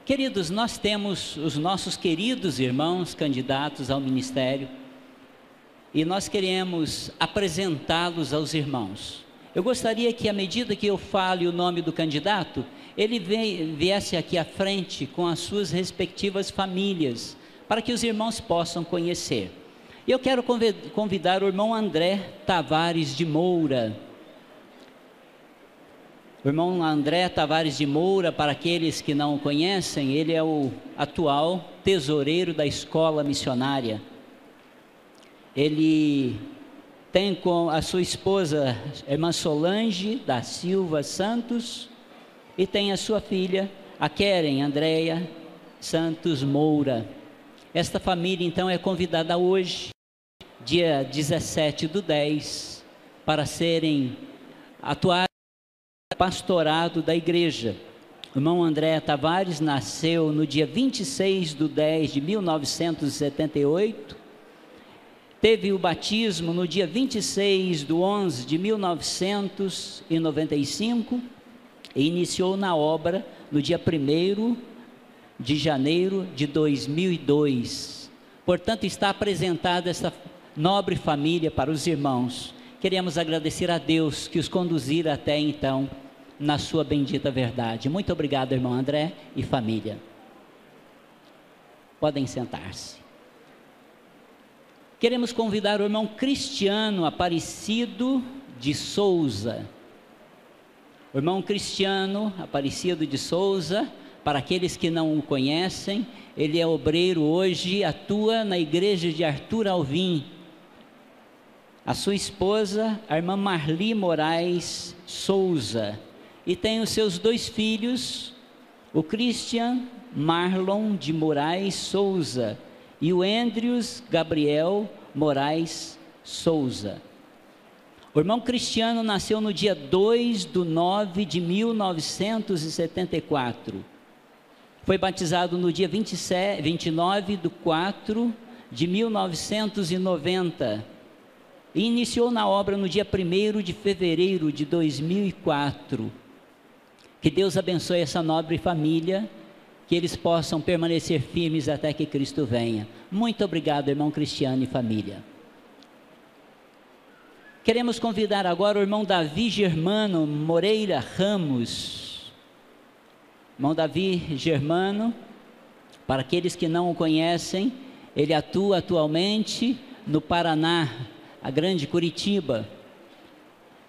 Queridos, nós temos os nossos queridos irmãos candidatos ao ministério e nós queremos apresentá-los aos irmãos. Eu gostaria que, à medida que eu fale o nome do candidato, ele viesse aqui à frente com as suas respectivas famílias, para que os irmãos possam conhecer. Eu quero convidar o irmão André Tavares de Moura. O irmão André Tavares de Moura, para aqueles que não o conhecem, ele é o atual tesoureiro da escola missionária. Ele tem com a sua esposa, a irmã Solange da Silva Santos, e tem a sua filha, a Keren Andréia Santos Moura. Esta família, então, é convidada hoje, dia 17/10, para serem atuados no pastorado da igreja. O irmão André Tavares nasceu no dia 26/10 de 1978, teve o batismo no dia 26/11 de 1995 e iniciou na obra no dia 1º de janeiro de 2002. Portanto, está apresentada essa nobre família para os irmãos. Queremos agradecer a Deus que os conduzira até então na sua bendita verdade. Muito obrigado, irmão André e família. Podem sentar-se. Queremos convidar o irmão Cristiano Aparecido de Souza. O irmão Cristiano Aparecido de Souza, para aqueles que não o conhecem, ele é obreiro hoje, atua na igreja de Arthur Alvim. A sua esposa, a irmã Marli Moraes Souza, e tem os seus 2 filhos, o Christian Marlon de Moraes Souza e o Andrews Gabriel Moraes Souza. O irmão Cristiano nasceu no dia 2/9 de 1974. Foi batizado no dia 29/4 de 1990 e iniciou na obra no dia 1º de fevereiro de 2004. Que Deus abençoe essa nobre família, que eles possam permanecer firmes até que Cristo venha. Muito obrigado, irmão Cristiano e família. Queremos convidar agora o irmão Davi Germano Moreira Ramos. Irmão Davi Germano, para aqueles que não o conhecem, ele atua atualmente no Paraná, a grande Curitiba.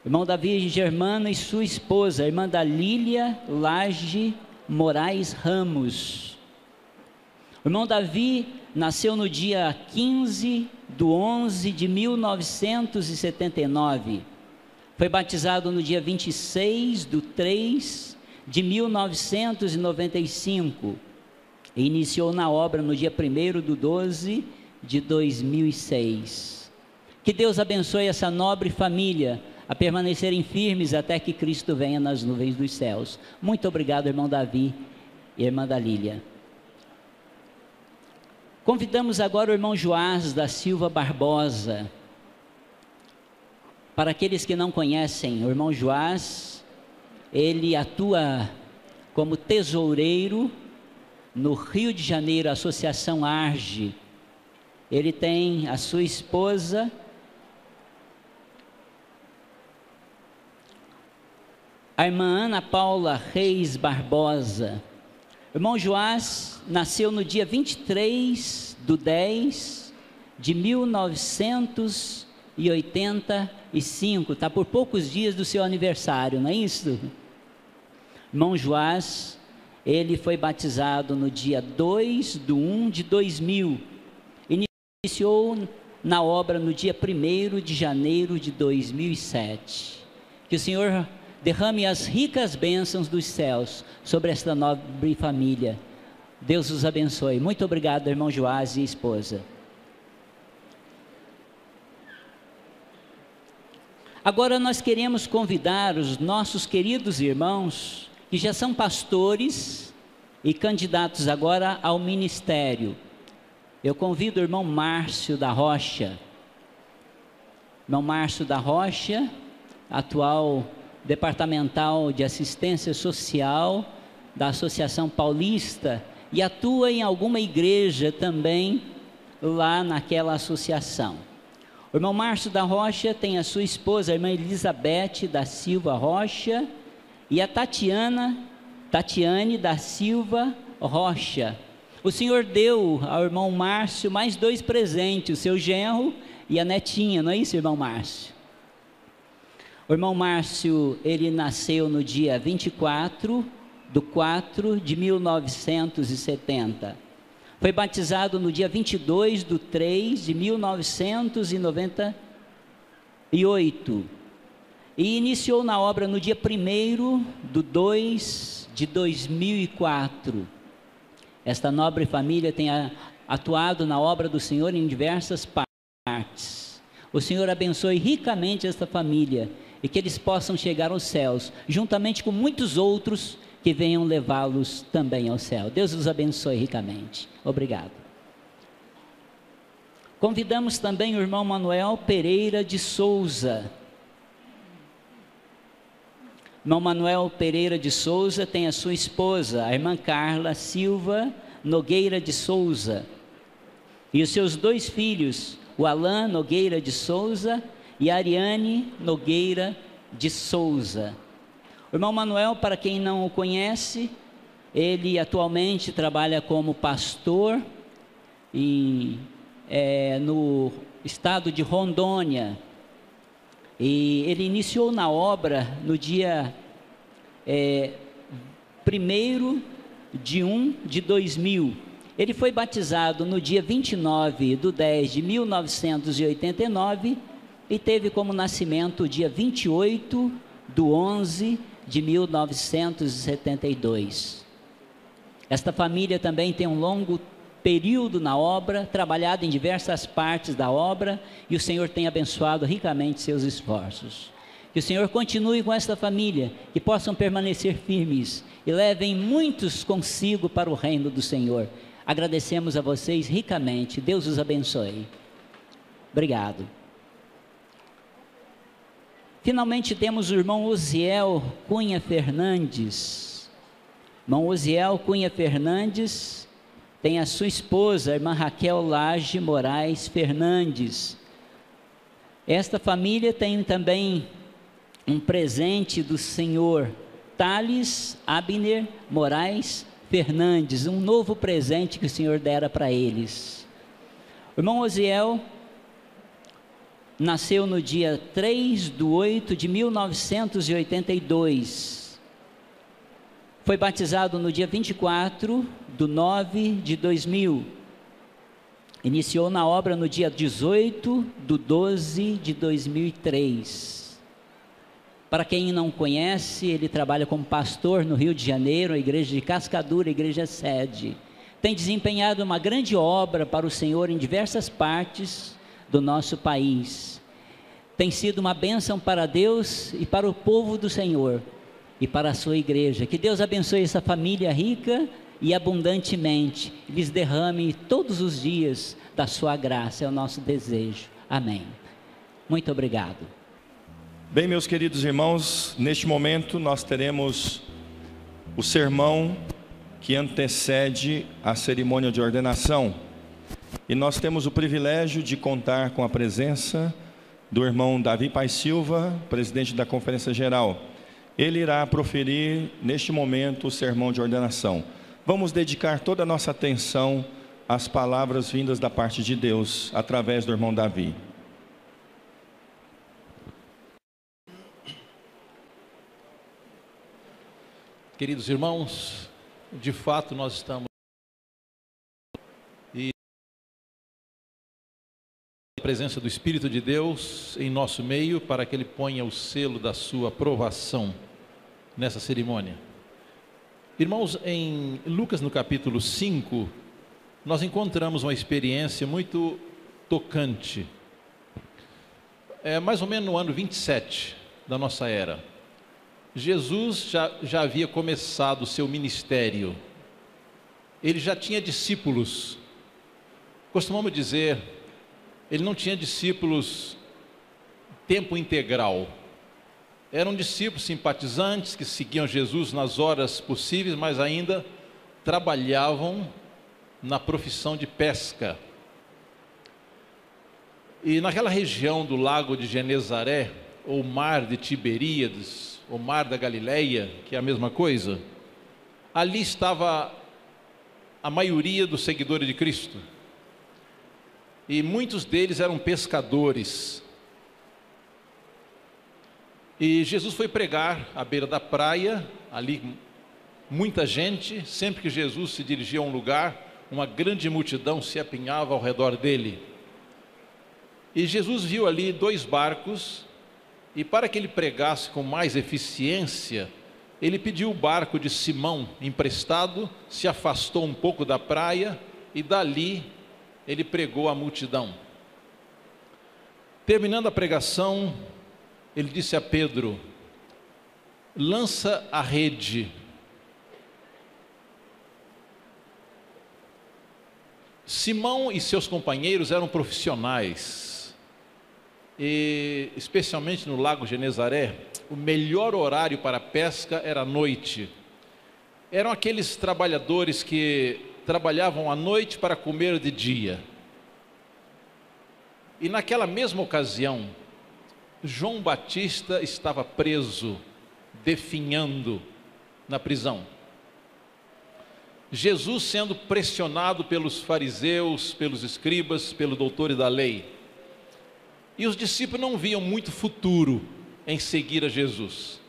Irmão Davi Germano e sua esposa, a irmã da Lília Lage Moraes Ramos. O irmão Davi nasceu no dia 15/11 de 1979. Foi batizado no dia 26/3 de 1995 e iniciou na obra no dia 1º/12 de 2006. Que Deus abençoe essa nobre família a permanecerem firmes até que Cristo venha nas nuvens dos céus. Muito obrigado, irmão Davi e irmã da Lília. Convidamos agora o irmão Joás da Silva Barbosa. Para aqueles que não conhecem, o irmão Joás, ele atua como tesoureiro no Rio de Janeiro, Associação ARGE. Ele tem a sua esposa, a irmã Ana Paula Reis Barbosa. O irmão Joás nasceu no dia 23/10 de 1985. Está por poucos dias do seu aniversário, não é isso? Irmão Joás, ele foi batizado no dia 2/1 de 2000. Iniciou na obra no dia 1º de janeiro de 2007. Que o Senhor derrame as ricas bênçãos dos céus sobre esta nobre família. Deus os abençoe. Muito obrigado, irmão Joás e esposa. Agora nós queremos convidar os nossos queridos irmãos, que já são pastores e candidatos agora ao ministério. Eu convido o irmão Márcio da Rocha. Irmão Márcio da Rocha, atual departamental de assistência social da Associação Paulista e atua em alguma igreja também lá naquela associação. O irmão Márcio da Rocha tem a sua esposa, a irmã Elizabeth da Silva Rocha, e a Tatiane da Silva Rocha. O Senhor deu ao irmão Márcio mais 2 presentes, o seu genro e a netinha, não é isso, irmão Márcio? O irmão Márcio, ele nasceu no dia 24/4/1970. Foi batizado no dia 22/3/1998 e iniciou na obra no dia 1/2/2004. Esta nobre família tem atuado na obra do Senhor em diversas partes. O Senhor abençoe ricamente esta família e que eles possam chegar aos céus, juntamente com muitos outros que venham levá-los também ao céu. Deus os abençoe ricamente. Obrigado. Convidamos também o irmão Manuel Pereira de Souza. Irmão Manuel Pereira de Souza tem a sua esposa, a irmã Carla Silva Nogueira de Souza, e os seus 2 filhos, o Alain Nogueira de Souza e a Ariane Nogueira de Souza. O irmão Manuel, para quem não o conhece, ele atualmente trabalha como pastor no estado de Rondônia, e ele iniciou na obra no dia 1/1/2000. Ele foi batizado no dia 29/10/1989 e teve como nascimento o dia 28/11/1972. Esta família também tem um longo período na obra, trabalhado em diversas partes da obra, e o Senhor tem abençoado ricamente seus esforços. Que o Senhor continue com esta família, que possam permanecer firmes e levem muitos consigo para o reino do Senhor. Agradecemos a vocês ricamente. Deus os abençoe. Obrigado. Finalmente temos o irmão Osiel Cunha Fernandes. Irmão Osiel Cunha Fernandes tem a sua esposa, a irmã Raquel Lage Moraes Fernandes. Esta família tem também um presente do senhor Thales Abner Moraes Fernandes, um novo presente que o Senhor dera para eles. O irmão Osiel nasceu no dia 3/8/1982. Foi batizado no dia 24/9/2000. Iniciou na obra no dia 18/12/2003. Para quem não conhece, ele trabalha como pastor no Rio de Janeiro, a igreja de Cascadura, a igreja sede. Tem desempenhado uma grande obra para o Senhor em diversas partes do nosso país. Tem sido uma bênção para Deus e para o povo do Senhor e para a sua igreja. Que Deus abençoe essa família rica e abundantemente, lhes derrame todos os dias da sua graça, é o nosso desejo. Amém. Muito obrigado. Bem, meus queridos irmãos, neste momento nós teremos o sermão que antecede a cerimônia de ordenação, e nós temos o privilégio de contar com a presença do irmão Davi Paz Silva, presidente da Conferência Geral. Ele irá proferir neste momento o sermão de ordenação. Vamos dedicar toda a nossa atenção às palavras vindas da parte de Deus, através do irmão Davi. Queridos irmãos, de fato nós estamos na presença do Espírito de Deus em nosso meio, para que Ele ponha o selo da sua aprovação nessa cerimônia. Irmãos, em Lucas no capítulo 5, nós encontramos uma experiência muito tocante. É mais ou menos no ano 27 da nossa era. Jesus já havia começado o seu ministério. Ele já tinha discípulos. Costumamos dizer, ele não tinha discípulos tempo integral. Eram discípulos simpatizantes que seguiam Jesus nas horas possíveis, mas ainda trabalhavam na profissão de pesca. E naquela região do lago de Genezaré, ou mar de Tiberíades, ou mar da Galileia, que é a mesma coisa, ali estava a maioria dos seguidores de Cristo. E muitos deles eram pescadores. E Jesus foi pregar à beira da praia, ali muita gente, sempre que Jesus se dirigia a um lugar, uma grande multidão se apinhava ao redor dele. E Jesus viu ali 2 barcos, e para que ele pregasse com mais eficiência, ele pediu o barco de Simão emprestado, se afastou um pouco da praia, e dali ele pregou à multidão. Terminando a pregação, ele disse a Pedro: lança a rede. Simão e seus companheiros eram profissionais, e especialmente no lago Genezaré, o melhor horário para a pesca era à noite. Eram aqueles trabalhadores que trabalhavam à noite para comer de dia. E naquela mesma ocasião, João Batista estava preso, definhando na prisão. Jesus sendo pressionado pelos fariseus, pelos escribas, pelos doutores da lei. E os discípulos não viam muito futuro em seguir a Jesus.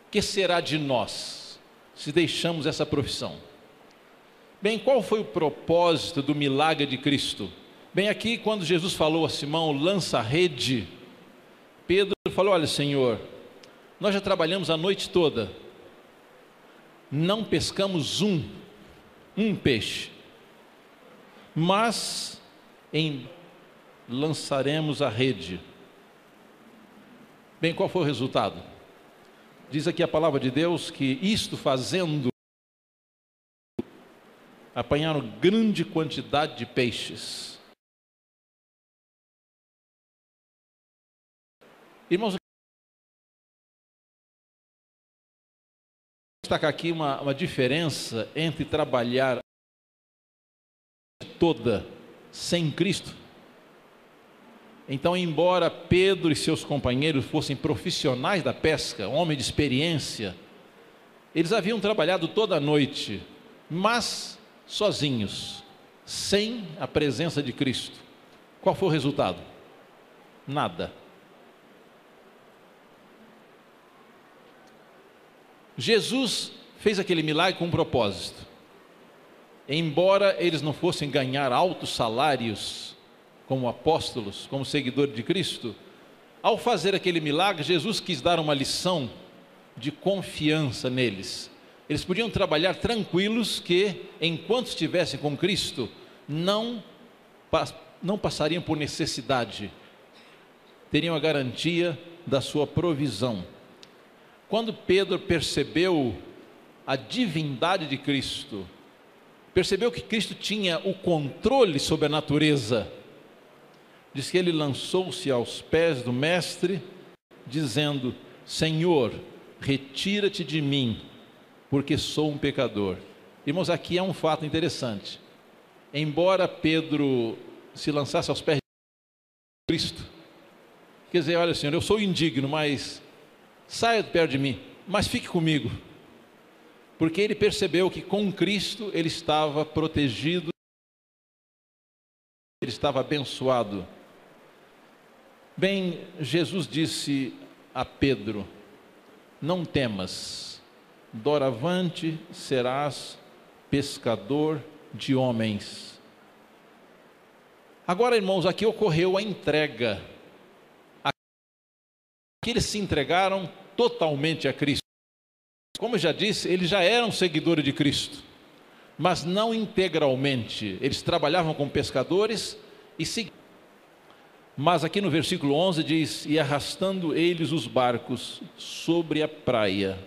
Que será de nós se deixamos essa profissão? Bem, qual foi o propósito do milagre de Cristo? Bem, aqui quando Jesus falou a Simão, lança a rede, Pedro falou: olha, Senhor, nós já trabalhamos a noite toda, não pescamos um peixe, mas lançaremos a rede. Bem, qual foi o resultado? Diz aqui a palavra de Deus que isto fazendo, apanharam grande quantidade de peixes. Irmãos, destacar aqui uma diferença entre trabalhar toda sem Cristo. Então, embora Pedro e seus companheiros fossem profissionais da pesca, homens de experiência, eles haviam trabalhado toda a noite, mas sozinhos, sem a presença de Cristo. Qual foi o resultado? Nada. Jesus fez aquele milagre com um propósito. Embora eles não fossem ganhar altos salários como apóstolos, como seguidores de Cristo, ao fazer aquele milagre, Jesus quis dar uma lição de confiança neles. Eles podiam trabalhar tranquilos que, enquanto estivessem com Cristo, não passariam por necessidade, teriam a garantia da sua provisão. Quando Pedro percebeu a divindade de Cristo, percebeu que Cristo tinha o controle sobre a natureza, diz que ele lançou-se aos pés do Mestre, dizendo: Senhor, retira-te de mim, porque sou um pecador. Irmãos, aqui é um fato interessante. Embora Pedro se lançasse aos pés de Cristo, quer dizer, olha, Senhor, eu sou indigno, mas saia de perto de mim, mas fique comigo, porque ele percebeu que com Cristo ele estava protegido, ele estava abençoado. Bem, Jesus disse a Pedro: não temas, doravante serás pescador de homens. Agora, irmãos, aqui ocorreu a entrega. Aqui eles se entregaram totalmente a Cristo. Como eu já disse, eles já eram seguidores de Cristo, mas não integralmente. Eles trabalhavam como pescadores e seguiam. Mas aqui no versículo 11 diz: e arrastando eles os barcos sobre a praia,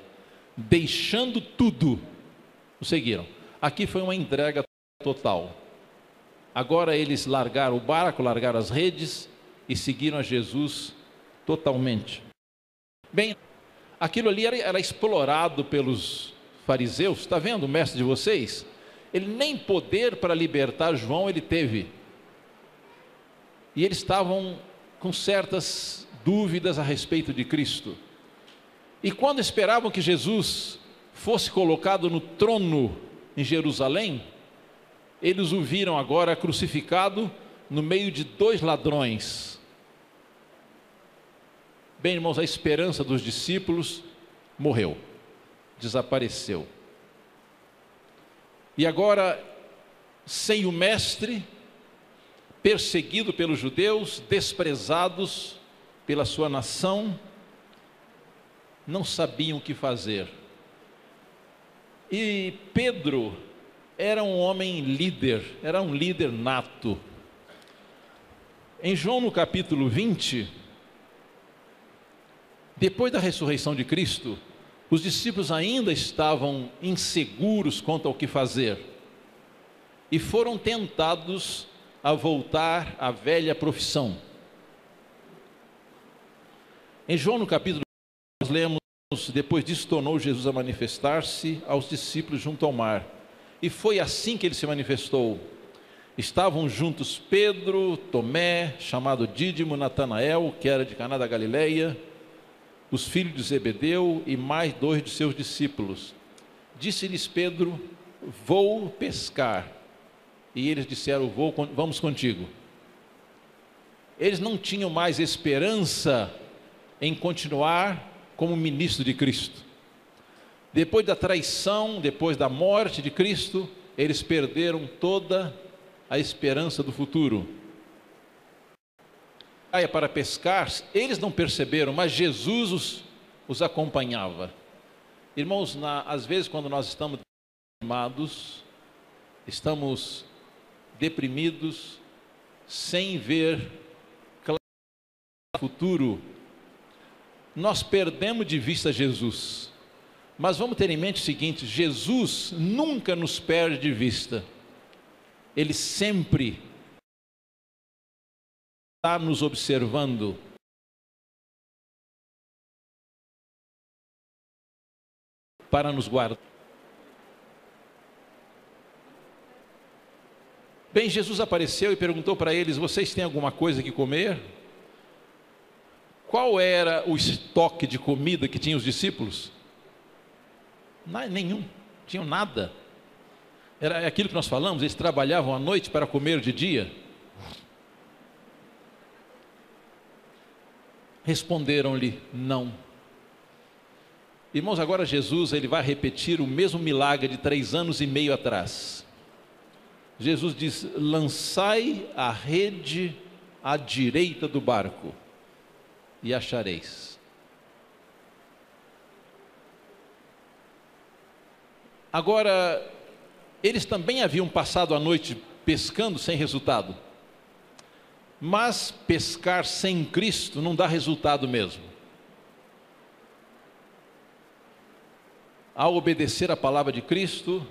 deixando tudo, o seguiram. Aqui foi uma entrega total. Agora eles largaram o barco, largaram as redes e seguiram a Jesus totalmente. Bem, aquilo ali era explorado pelos fariseus: está vendo o mestre de vocês? Ele nem poder para libertar João ele teve. E eles estavam com certas dúvidas a respeito de Cristo. E quando esperavam que Jesus fosse colocado no trono em Jerusalém, eles o viram agora crucificado no meio de 2 ladrões. Bem, irmãos, a esperança dos discípulos morreu, desapareceu. E agora, sem o mestre, perseguido pelos judeus, desprezados pela sua nação, não sabiam o que fazer. E Pedro era um homem líder, era um líder nato. Em João, no capítulo 20, depois da ressurreição de Cristo, os discípulos ainda estavam inseguros quanto ao que fazer e foram tentados a voltar à velha profissão. Em João, no capítulo 20, nós lemos: depois disso tornou Jesus a manifestar-se aos discípulos junto ao mar, e foi assim que ele se manifestou. Estavam juntos Pedro, Tomé, chamado Dídimo, Natanael, que era de Caná da Galileia, os filhos de Zebedeu e mais 2 de seus discípulos. Disse-lhes Pedro: vou pescar. E eles disseram: vamos contigo. Eles não tinham mais esperança em continuar como ministro de Cristo. Depois da traição, depois da morte de Cristo, eles perderam toda a esperança do futuro. Para pescar, eles não perceberam, mas Jesus os acompanhava. Irmãos, às vezes quando nós estamos desanimados, estamos deprimidos, sem ver claro o futuro, nós perdemos de vista Jesus. Mas vamos ter em mente o seguinte: Jesus nunca nos perde de vista. Ele sempre está nos observando. Para nos guardar. Bem, Jesus apareceu e perguntou para eles: vocês têm alguma coisa que comer? Qual era o estoque de comida que tinham os discípulos? Nenhum, tinham nada. Era aquilo que nós falamos, eles trabalhavam à noite para comer de dia. Responderam-lhe: não. Irmãos, agora Jesus ele vai repetir o mesmo milagre de 3 anos e meio atrás. Jesus diz: lançai a rede à direita do barco e achareis. Agora, eles também haviam passado a noite pescando sem resultado. Mas pescar sem Cristo não dá resultado mesmo. Ao obedecer a palavra de Cristo,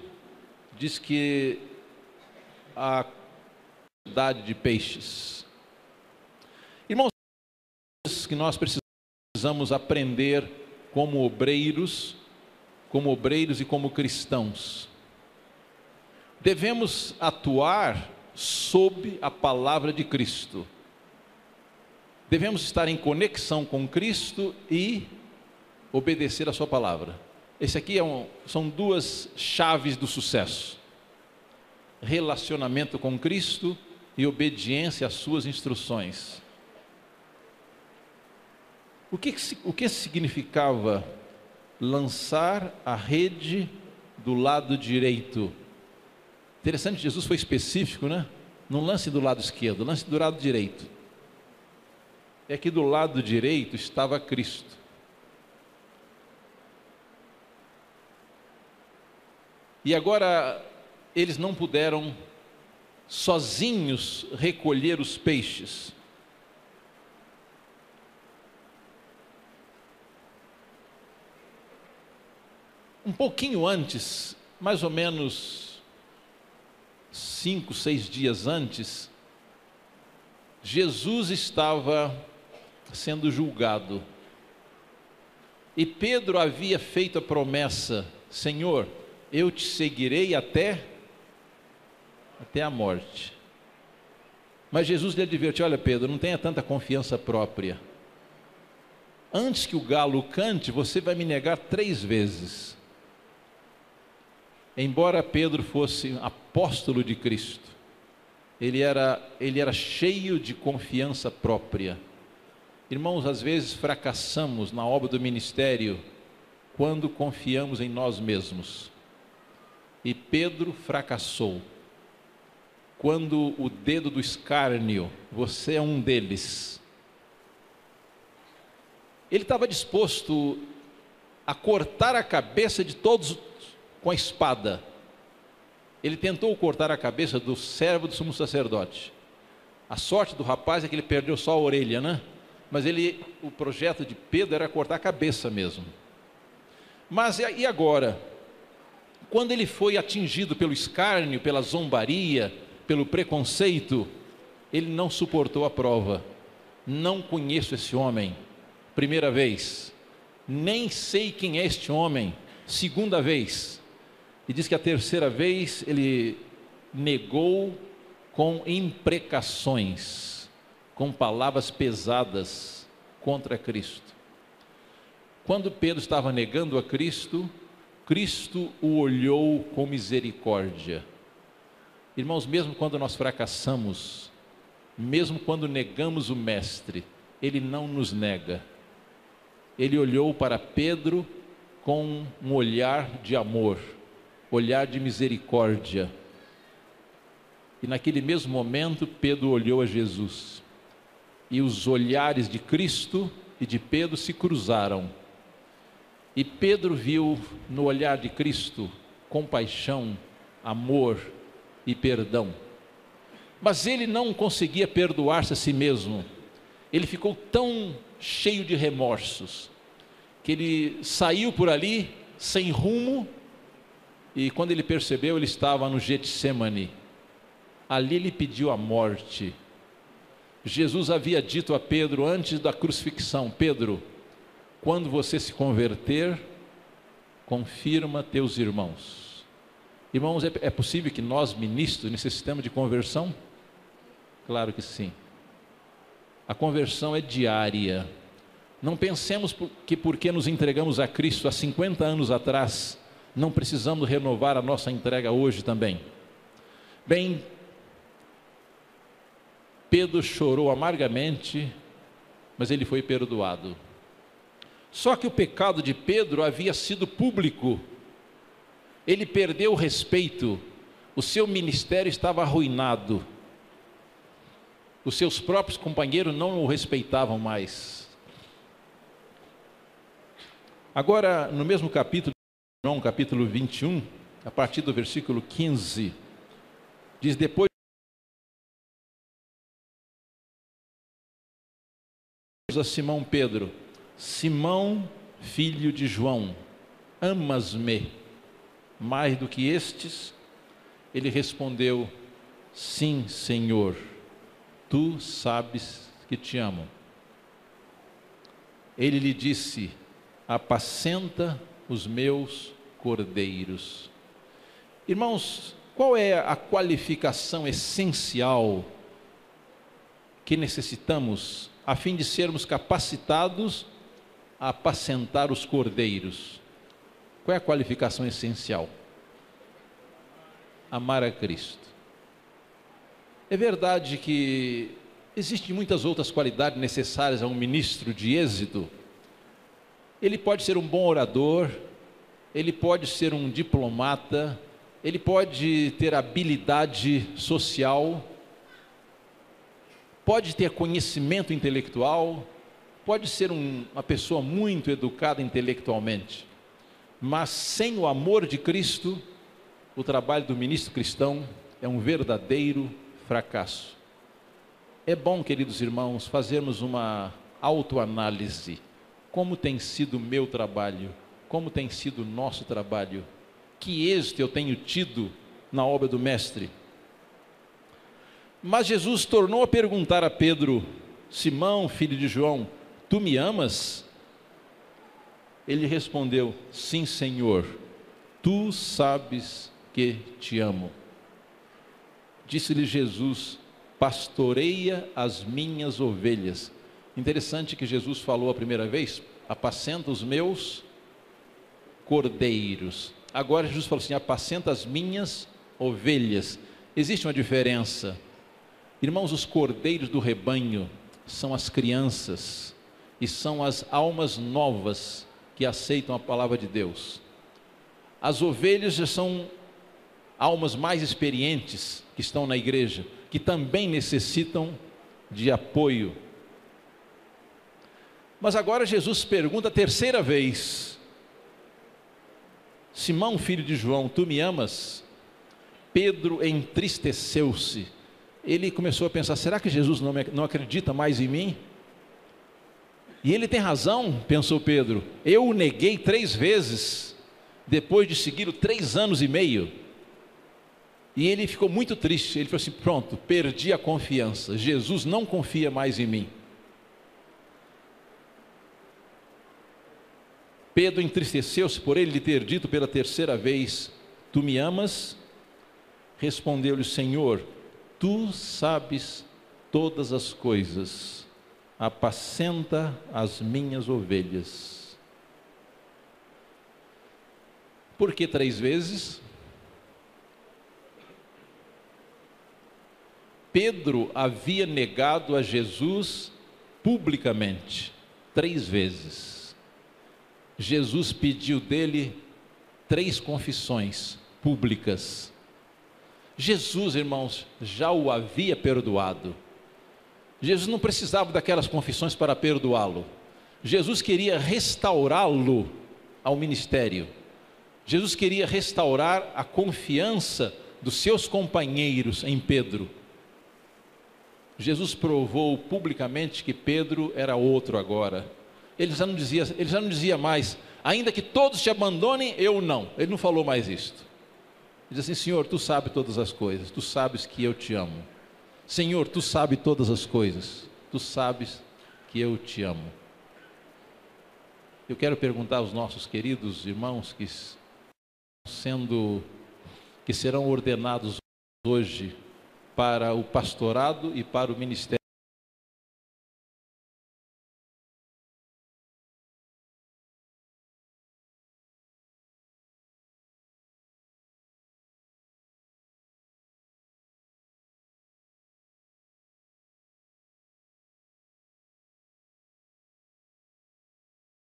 diz que a quantidade de peixes. Irmãos, que nós precisamos aprender como obreiros e como cristãos. Devemos atuar sob a palavra de Cristo. Devemos estar em conexão com Cristo e obedecer a sua palavra. Esse aqui são 2 chaves do sucesso: relacionamento com Cristo e obediência às suas instruções. O que significava lançar a rede do lado direito? Interessante, Jesus foi específico, né? Não lance do lado esquerdo, lance do lado direito. É que do lado direito estava Cristo. E agora eles não puderam sozinhos recolher os peixes. Um pouquinho antes, mais ou menos 5, 6 dias antes, Jesus estava sendo julgado. E Pedro havia feito a promessa: Senhor, eu te seguirei até a morte. Mas Jesus lhe advertiu: olha, Pedro, não tenha tanta confiança própria. Antes que o galo cante, você vai me negar 3 vezes. Embora Pedro fosse apóstolo de Cristo, ele era cheio de confiança própria. Irmãos, às vezes fracassamos na obra do ministério quando confiamos em nós mesmos. E Pedro fracassou quando o dedo do escárnio, você é um deles, ele estava disposto a cortar a cabeça de todos com a espada. Ele tentou cortar a cabeça do servo do sumo sacerdote. A sorte do rapaz é que ele perdeu só a orelha, né? Mas o projeto de Pedro era cortar a cabeça mesmo. Mas e agora? Quando ele foi atingido pelo escárnio, pela zombaria, pelo preconceito, ele não suportou a prova. Não conheço esse homem. Primeira vez. Nem sei quem é este homem. Segunda vez. E diz que a terceira vez ele negou com imprecações, com palavras pesadas contra Cristo. Quando Pedro estava negando a Cristo, Cristo o olhou com misericórdia. Irmãos, mesmo quando nós fracassamos, mesmo quando negamos o Mestre, Ele não nos nega. Ele olhou para Pedro com um olhar de amor, olhar de misericórdia. E naquele mesmo momento, Pedro olhou a Jesus. E os olhares de Cristo e de Pedro se cruzaram. E Pedro viu no olhar de Cristo compaixão, amor e perdão. Mas ele não conseguia perdoar-se a si mesmo. Ele ficou tão cheio de remorsos que ele saiu por ali sem rumo, e quando ele percebeu, ele estava no Getsemane. Ali ele pediu a morte. Jesus havia dito a Pedro antes da crucifixão: Pedro, quando você se converter, confirma teus irmãos. Irmãos, é possível que nós, ministros, necessitemos de conversão? Claro que sim. A conversão é diária. Não pensemos que porque nos entregamos a Cristo há 50 anos atrás, não precisamos renovar a nossa entrega hoje também. Bem, Pedro chorou amargamente, mas ele foi perdoado. Só que o pecado de Pedro havia sido público. Ele perdeu o respeito, o seu ministério estava arruinado. Os seus próprios companheiros não o respeitavam mais. Agora, no mesmo capítulo, João, capítulo 21, a partir do versículo 15, diz: depois a Simão Pedro: Simão, filho de João, amas-me mais do que estes? Ele respondeu: sim, Senhor, tu sabes que te amo. Ele lhe disse: apacenta os meus cordeiros. Irmãos, qual é a qualificação essencial que necessitamos a fim de sermos capacitados a apacentar os cordeiros? Qual é a qualificação essencial? Amar a Cristo. É verdade que existem muitas outras qualidades necessárias a um ministro de êxito. Ele pode ser um bom orador, ele pode ser um diplomata, ele pode ter habilidade social, pode ter conhecimento intelectual, pode ser uma pessoa muito educada intelectualmente, mas sem o amor de Cristo, o trabalho do ministro cristão é um verdadeiro fracasso. É bom, queridos irmãos, fazermos uma autoanálise. Como tem sido o meu trabalho? Como tem sido o nosso trabalho? Que êxito eu tenho tido na obra do Mestre? Mas Jesus tornou a perguntar a Pedro: Simão, filho de João, tu me amas? Ele respondeu: sim, Senhor, tu sabes que te amo. Disse-lhe Jesus: pastoreia as minhas ovelhas. Interessante que Jesus falou a primeira vez: apacenta os meus cordeiros. Agora Jesus falou assim: apacenta as minhas ovelhas. Existe uma diferença. Irmãos, os cordeiros do rebanho são as crianças e são as almas novas que aceitam a palavra de Deus. As ovelhas já são almas mais experientes que estão na igreja, que também necessitam de apoio. Mas agora Jesus pergunta a terceira vez: Simão, filho de João, tu me amas? Pedro entristeceu-se. Ele começou a pensar: será que Jesus não acredita mais em mim? E ele tem razão, pensou Pedro. Eu o neguei 3 vezes, depois de segui-lo 3 anos e meio. E ele ficou muito triste. Ele falou assim: pronto, perdi a confiança. Jesus não confia mais em mim. Pedro entristeceu-se por ele lhe ter dito pela terceira vez: tu me amas? Respondeu-lhe: Senhor, tu sabes todas as coisas, apacenta as minhas ovelhas. Por que 3 vezes? Pedro havia negado a Jesus publicamente 3 vezes. Jesus pediu dele 3 confissões públicas. Jesus, irmãos, já o havia perdoado. Jesus não precisava daquelas confissões para perdoá-lo. Jesus queria restaurá-lo ao ministério. Jesus queria restaurar a confiança dos seus companheiros em Pedro. Jesus provou publicamente que Pedro era outro agora. Ele já não dizia mais: ainda que todos te abandonem, eu não. Ele não falou mais isto. Ele diz assim: Senhor, tu sabes todas as coisas, tu sabes que eu te amo. Senhor, tu sabes todas as coisas, tu sabes que eu te amo. Eu quero perguntar aos nossos queridos irmãos que serão ordenados hoje para o pastorado e para o ministério.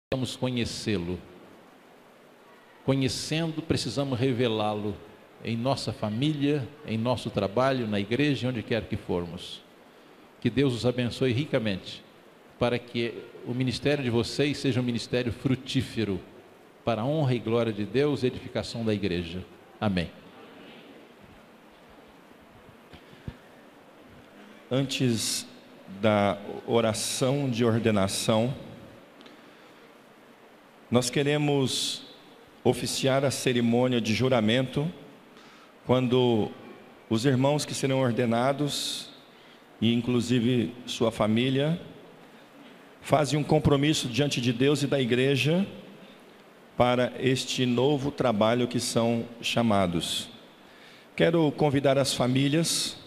Precisamos conhecê-lo. Conhecendo, precisamos revelá-lo em nossa família, em nosso trabalho, na igreja, onde quer que formos. Que Deus os abençoe ricamente, para que o ministério de vocês seja um ministério frutífero, para a honra e glória de Deus e edificação da igreja. Amém. Antes da oração de ordenação, nós queremos oficiar a cerimônia de juramento, quando os irmãos que serão ordenados, e inclusive sua família, fazem um compromisso diante de Deus e da igreja para este novo trabalho que são chamados. Quero convidar as famílias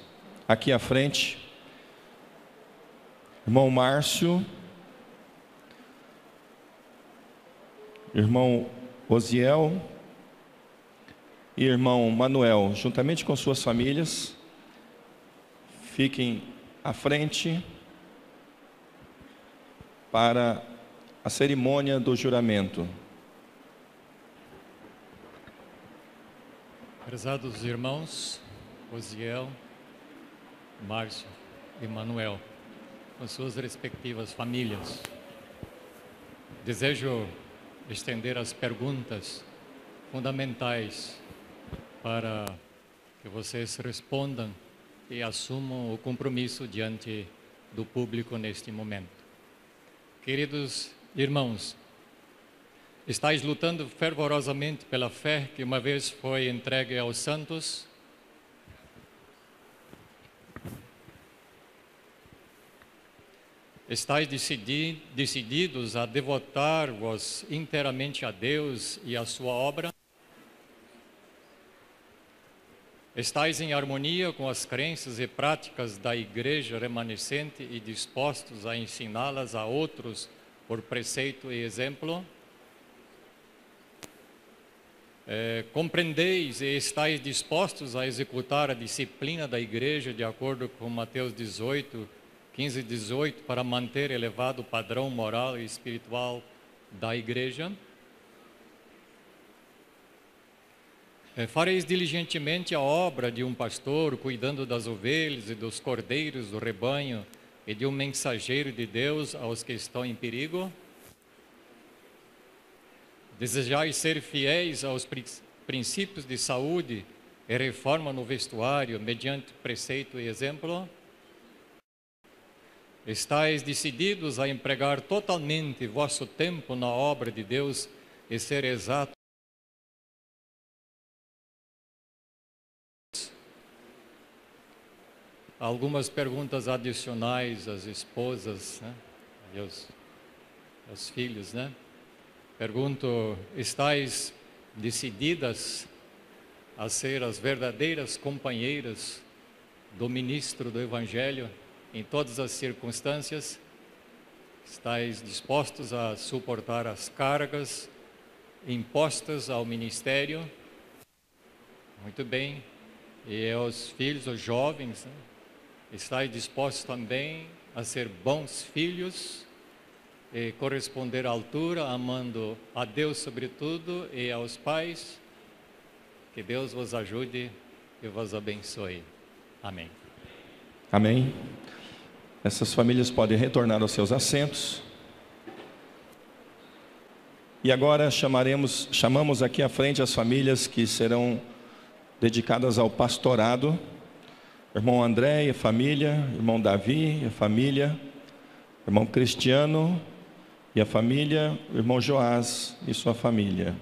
aqui à frente. Irmão Márcio, irmão Osiel e irmão Manuel, juntamente com suas famílias, fiquem à frente para a cerimônia do juramento. Prezados irmãos, Osiel, Márcio e Manuel, com suas respectivas famílias, desejo estender as perguntas fundamentais para que vocês respondam e assumam o compromisso diante do público neste momento. Queridos irmãos, estáis lutando fervorosamente pela fé que uma vez foi entregue aos santos? Estáis decididos a devotar-vos inteiramente a Deus e à sua obra? Estais em harmonia com as crenças e práticas da igreja remanescente e dispostos a ensiná-las a outros por preceito e exemplo? Compreendeis e estáis dispostos a executar a disciplina da igreja de acordo com Mateus 18, 15 e 18, para manter elevado padrão moral e espiritual da igreja? Fareis diligentemente a obra de um pastor, cuidando das ovelhas e dos cordeiros do rebanho, e de um mensageiro de Deus aos que estão em perigo? Desejais ser fiéis aos princípios de saúde e reforma no vestuário, mediante preceito e exemplo? Estais decididos a empregar totalmente vosso tempo na obra de Deus e ser exatos? Algumas perguntas adicionais às esposas, né? E aos filhos, né? Pergunto: estáis decididas a ser as verdadeiras companheiras do ministro do Evangelho em todas as circunstâncias? Estáis dispostos a suportar as cargas impostas ao ministério? Muito bem. E aos filhos, aos jovens, né? Estáis dispostos também a ser bons filhos e corresponder à altura, amando a Deus sobretudo e aos pais? Que Deus vos ajude e vos abençoe. Amém. Amém. Essas famílias podem retornar aos seus assentos. E agora chamamos aqui à frente as famílias que serão dedicadas ao pastorado. Irmão André e a família, irmão Davi e a família, irmão Cristiano e a família, irmão Joás e sua família.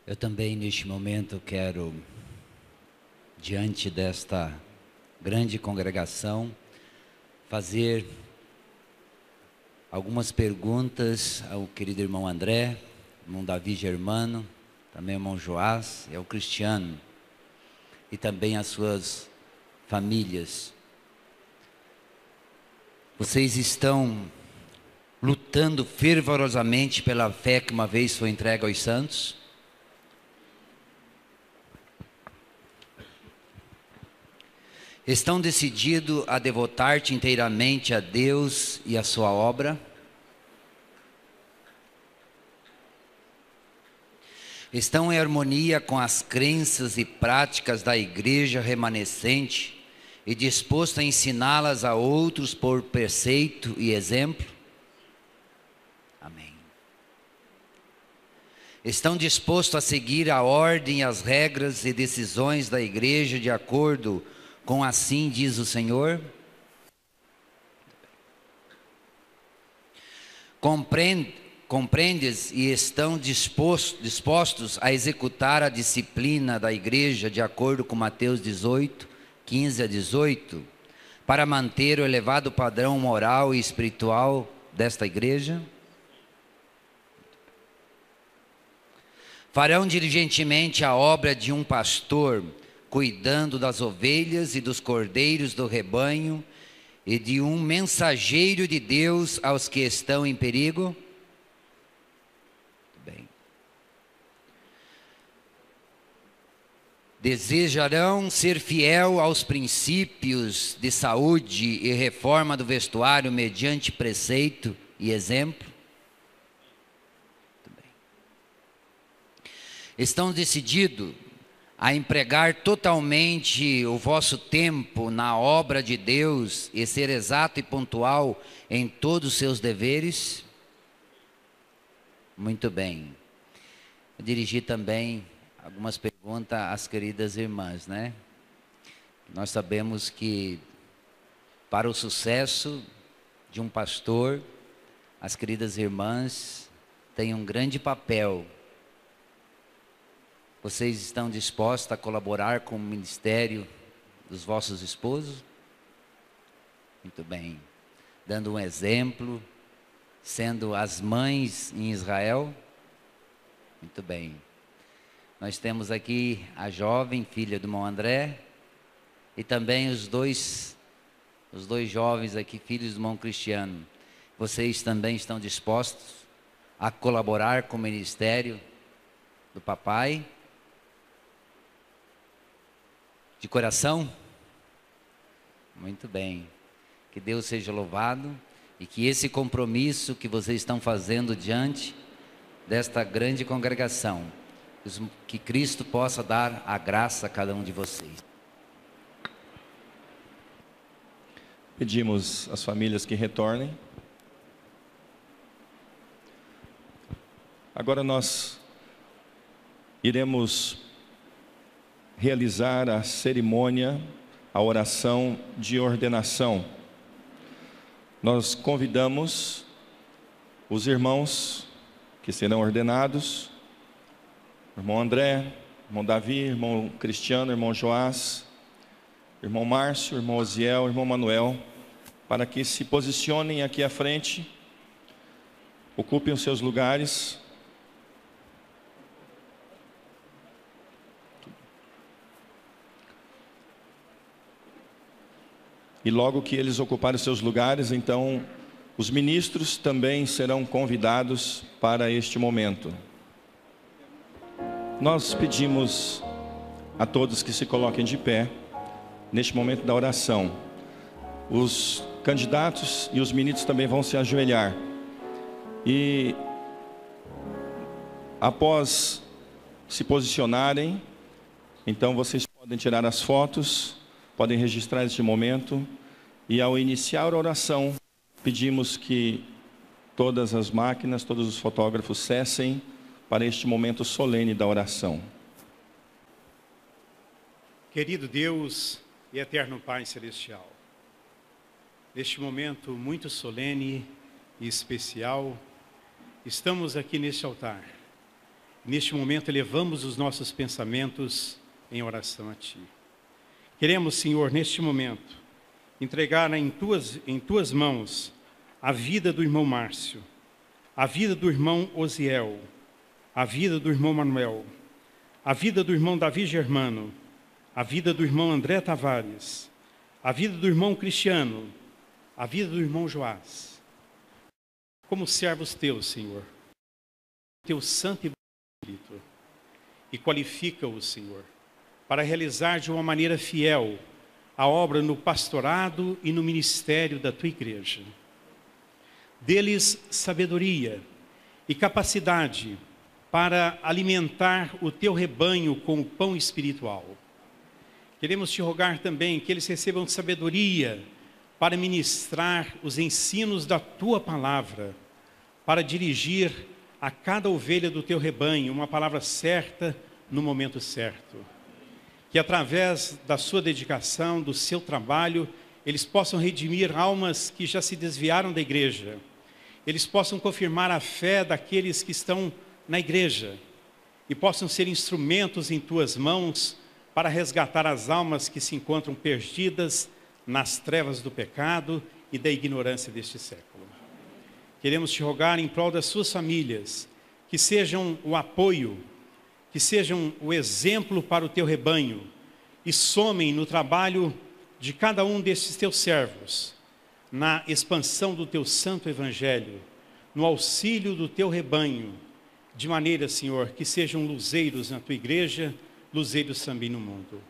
Eu também neste momento quero, diante desta grande congregação, fazer algumas perguntas ao querido irmão André, irmão Davi Germano, também ao irmão Joás e ao Cristiano, e também às suas famílias. Vocês estão lutando fervorosamente pela fé que uma vez foi entregue aos santos? Estão decididos a devotar-te inteiramente a Deus e a sua obra? Estão em harmonia com as crenças e práticas da igreja remanescente e dispostos a ensiná-las a outros por preceito e exemplo? Amém. Estão dispostos a seguir a ordem, as regras e decisões da igreja de acordo com assim diz o Senhor? Compreendes e estão dispostos a executar a disciplina da igreja de acordo com Mateus 18, 15 a 18, para manter o elevado padrão moral e espiritual desta igreja? Farão diligentemente a obra de um pastor, cuidando das ovelhas e dos cordeiros do rebanho, e de um mensageiro de Deus aos que estão em perigo? Bem. Desejarão ser fiel aos princípios de saúde e reforma do vestuário mediante preceito e exemplo? Muito bem. Estão decididos a empregar totalmente o vosso tempo na obra de Deus e ser exato e pontual em todos os seus deveres? Muito bem. Eu dirigi também algumas perguntas às queridas irmãs, né? Nós sabemos que para o sucesso de um pastor, as queridas irmãs têm um grande papel. Vocês estão dispostos a colaborar com o ministério dos vossos esposos? Muito bem. Dando um exemplo, sendo as mães em Israel? Muito bem. Nós temos aqui a jovem filha do irmão André e também os dois jovens aqui, filhos do irmão Cristiano. Vocês também estão dispostos a colaborar com o ministério do papai? De coração? Muito bem. Que Deus seja louvado e que esse compromisso que vocês estão fazendo diante desta grande congregação, que Cristo possa dar a graça a cada um de vocês. Pedimos às famílias que retornem. Agora nós iremos realizar a cerimônia, a oração de ordenação. Nós convidamos os irmãos que serão ordenados, irmão André, irmão Davi, irmão Cristiano, irmão Joás, irmão Márcio, irmão Osiel, irmão Manuel, para que se posicionem aqui à frente, ocupem os seus lugares. E logo que eles ocuparem os seus lugares, então, os ministros também serão convidados para este momento. Nós pedimos a todos que se coloquem de pé, neste momento da oração. Os candidatos e os ministros também vão se ajoelhar. E, após se posicionarem, então vocês podem tirar as fotos, podem registrar este momento. E ao iniciar a oração, pedimos que todas as máquinas, todos os fotógrafos cessem para este momento solene da oração. Querido Deus e eterno Pai Celestial, neste momento muito solene e especial, estamos aqui neste altar. Neste momento elevamos os nossos pensamentos em oração a Ti. Queremos, Senhor, neste momento, entregar em tuas mãos a vida do irmão Márcio, a vida do irmão Osiel, a vida do irmão Manuel, a vida do irmão Davi Germano, a vida do irmão André Tavares, a vida do irmão Cristiano, a vida do irmão Joás. Como servos teus, Senhor, teu santo e bom Espírito, e qualifica-os, Senhor, para realizar de uma maneira fiel a obra no pastorado e no ministério da tua igreja. Dê-lhes sabedoria e capacidade para alimentar o teu rebanho com o pão espiritual. Queremos te rogar também que eles recebam sabedoria para ministrar os ensinos da tua palavra, para dirigir a cada ovelha do teu rebanho uma palavra certa no momento certo. Que através da sua dedicação, do seu trabalho, eles possam redimir almas que já se desviaram da igreja. Eles possam confirmar a fé daqueles que estão na igreja e possam ser instrumentos em tuas mãos para resgatar as almas que se encontram perdidas nas trevas do pecado e da ignorância deste século. Queremos te rogar em prol das suas famílias, que sejam o apoio, que sejam o exemplo para o teu rebanho e somem no trabalho de cada um desses teus servos, na expansão do teu santo evangelho, no auxílio do teu rebanho, de maneira, Senhor, que sejam luzeiros na tua igreja, luzeiros também no mundo.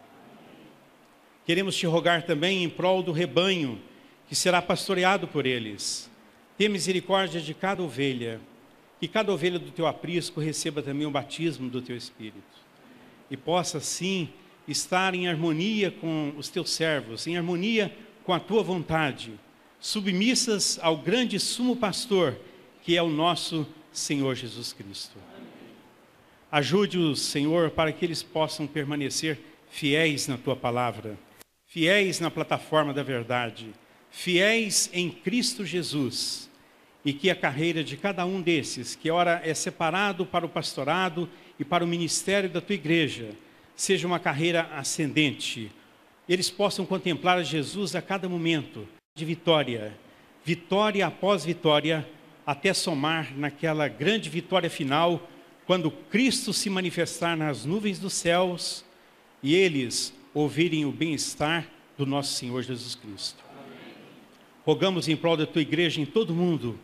Queremos te rogar também em prol do rebanho que será pastoreado por eles. Tenha misericórdia de cada ovelha, que cada ovelha do teu aprisco receba também o batismo do teu Espírito e possa, assim, estar em harmonia com os teus servos, em harmonia com a tua vontade, submissas ao grande sumo pastor, que é o nosso Senhor Jesus Cristo. Ajude-os, Senhor, para que eles possam permanecer fiéis na tua palavra, fiéis na plataforma da verdade, fiéis em Cristo Jesus, e que a carreira de cada um desses, que ora é separado para o pastorado e para o ministério da tua igreja, seja uma carreira ascendente. Eles possam contemplar Jesus a cada momento de vitória, vitória após vitória, até somar naquela grande vitória final, quando Cristo se manifestar nas nuvens dos céus e eles ouvirem o bem-estar do nosso Senhor Jesus Cristo. Rogamos em prol da tua igreja em todo o mundo,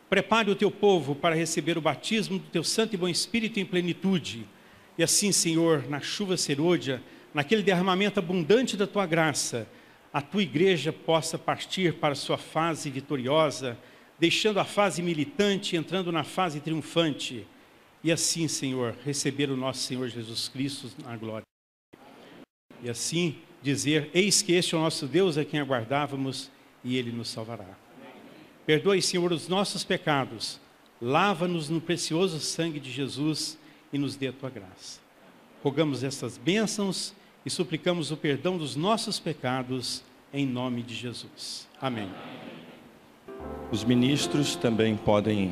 prepare o teu povo para receber o batismo do teu Santo e Bom Espírito em plenitude. E assim, Senhor, na chuva serôdia, naquele derramamento abundante da tua graça, a tua igreja possa partir para a sua fase vitoriosa, deixando a fase militante, entrando na fase triunfante. E assim, Senhor, receber o nosso Senhor Jesus Cristo na glória. E assim dizer, eis que este é o nosso Deus a quem aguardávamos e Ele nos salvará. Perdoe, Senhor, os nossos pecados, lava-nos no precioso sangue de Jesus e nos dê a tua graça. Rogamos estas bênçãos e suplicamos o perdão dos nossos pecados em nome de Jesus. Amém. Os ministros também podem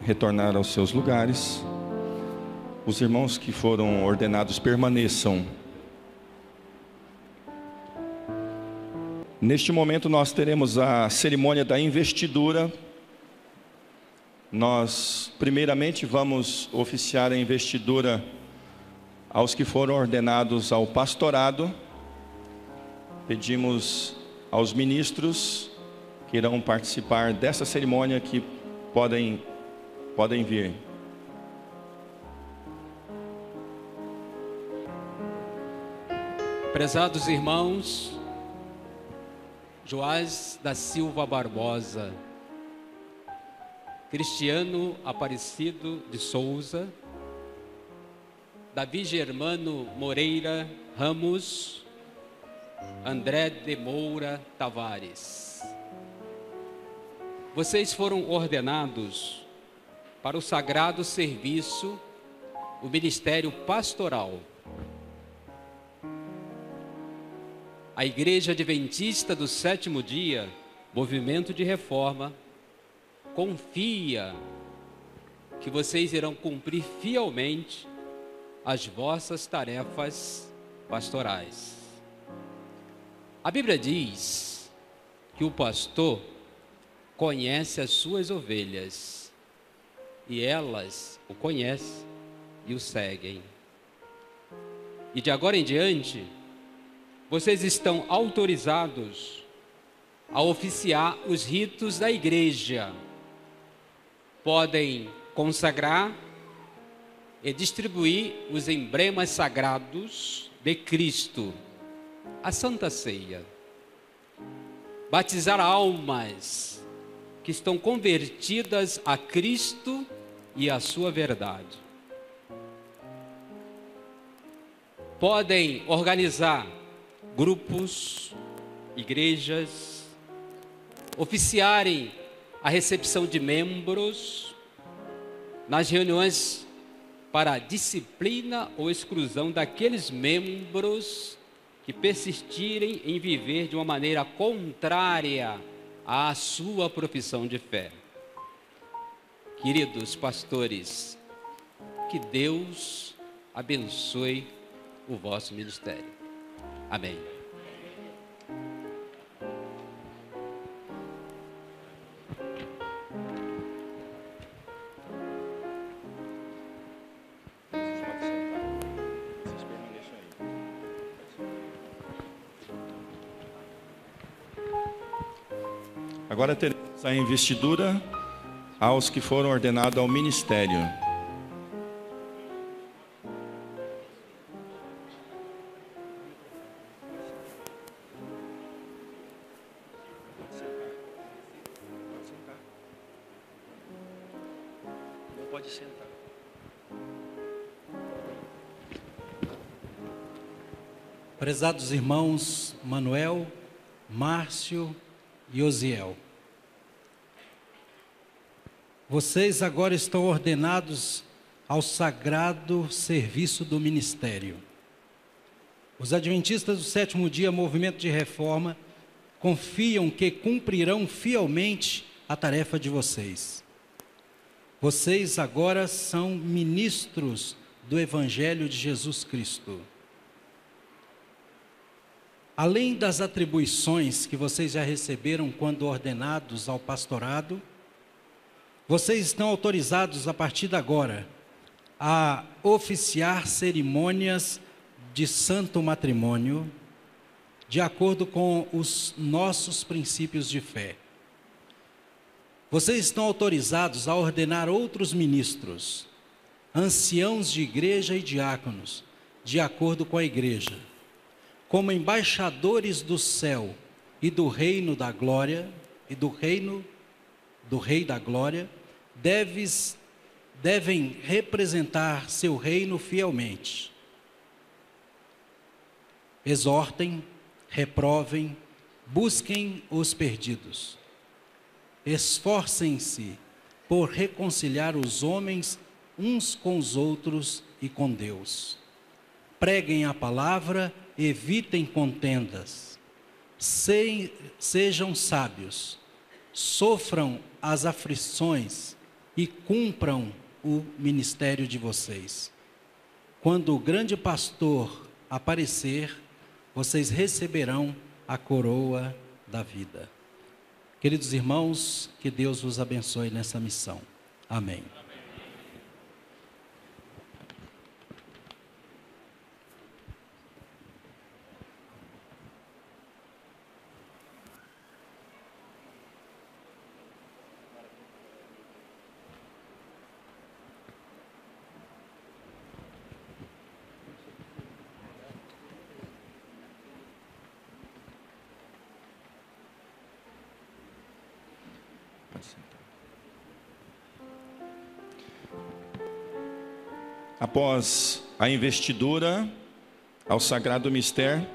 retornar aos seus lugares. Os irmãos que foram ordenados permaneçam. Neste momento nós teremos a cerimônia da investidura. Nós primeiramente vamos oficiar a investidura aos que foram ordenados ao pastorado. Pedimos aos ministros que irão participar dessa cerimônia que podem vir. Prezados irmãos, Joás da Silva Barbosa, Cristiano Aparecido de Souza, Davi Germano Moreira Ramos, André de Moura Tavares. Vocês foram ordenados para o sagrado serviço, o ministério pastoral. A Igreja Adventista do Sétimo Dia, Movimento de Reforma, confia que vocês irão cumprir fielmente as vossas tarefas pastorais. A Bíblia diz que o pastor conhece as suas ovelhas e elas o conhecem e o seguem. E de agora em diante, vocês estão autorizados a oficiar os ritos da igreja. Podem consagrar e distribuir os emblemas sagrados de Cristo, a Santa Ceia. Batizar almas que estão convertidas a Cristo e a sua verdade. Podem organizar grupos, igrejas, oficiarem a recepção de membros nas reuniões para a disciplina ou exclusão daqueles membros que persistirem em viver de uma maneira contrária à sua profissão de fé. Queridos pastores, que Deus abençoe o vosso ministério. Amém. Agora teremos a investidura aos que foram ordenados ao ministério. Pode sentar. Prezados irmãos Manuel, Márcio e Osiel, vocês agora estão ordenados ao sagrado serviço do ministério. Os adventistas do sétimo dia, Movimento de Reforma, confiam que cumprirão fielmente a tarefa de vocês. Vocês agora são ministros do Evangelho de Jesus Cristo. Além das atribuições que vocês já receberam quando ordenados ao pastorado, vocês estão autorizados a partir de agora a oficiar cerimônias de santo matrimônio, de acordo com os nossos princípios de fé. Vocês estão autorizados a ordenar outros ministros, anciãos de igreja e diáconos, de acordo com a igreja, como embaixadores do céu e do reino da glória, e do reino do Rei da glória, devem representar seu reino fielmente. Exortem, reprovem, busquem os perdidos. Esforcem-se por reconciliar os homens uns com os outros e com Deus. Preguem a palavra, evitem contendas. Sejam sábios, sofram as aflições e cumpram o ministério de vocês. Quando o grande pastor aparecer, vocês receberão a coroa da vida. Queridos irmãos, que Deus vos abençoe nessa missão. Amém. Após a investidura ao Sagrado Mistério,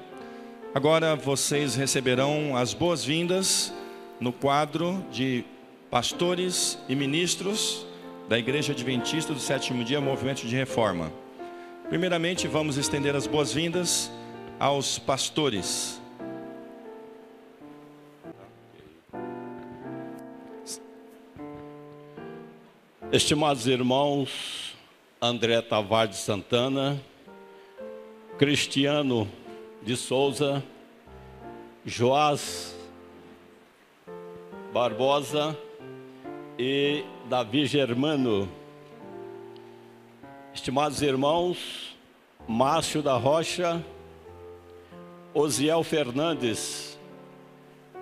agora vocês receberão as boas-vindas no quadro de pastores e ministros da Igreja Adventista do Sétimo Dia, Movimento de Reforma. Primeiramente, vamos estender as boas-vindas aos pastores. Estimados irmãos, André Tavares de Santana, Cristiano de Souza, Joás Barbosa e Davi Germano. Estimados irmãos, Márcio da Rocha, Osiel Fernandes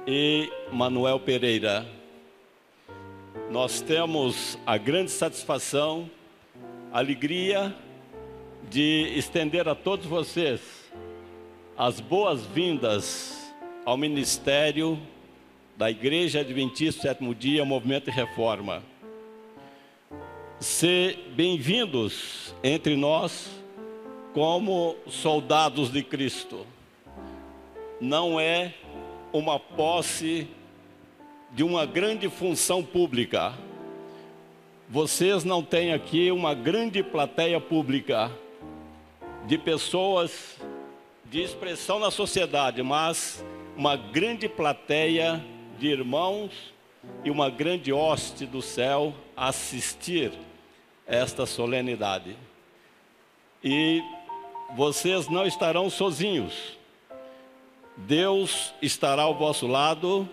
e Manuel Pereira. Nós temos a grande satisfação, alegria de estender a todos vocês as boas-vindas ao ministério da Igreja Adventista do Sétimo Dia, Movimento de Reforma. Se bem-vindos entre nós como soldados de Cristo. Não é uma posse de uma grande função pública. Vocês não têm aqui uma grande plateia pública de pessoas de expressão na sociedade, mas uma grande plateia de irmãos e uma grande hoste do céu a assistir esta solenidade. E vocês não estarão sozinhos. Deus estará ao vosso lado.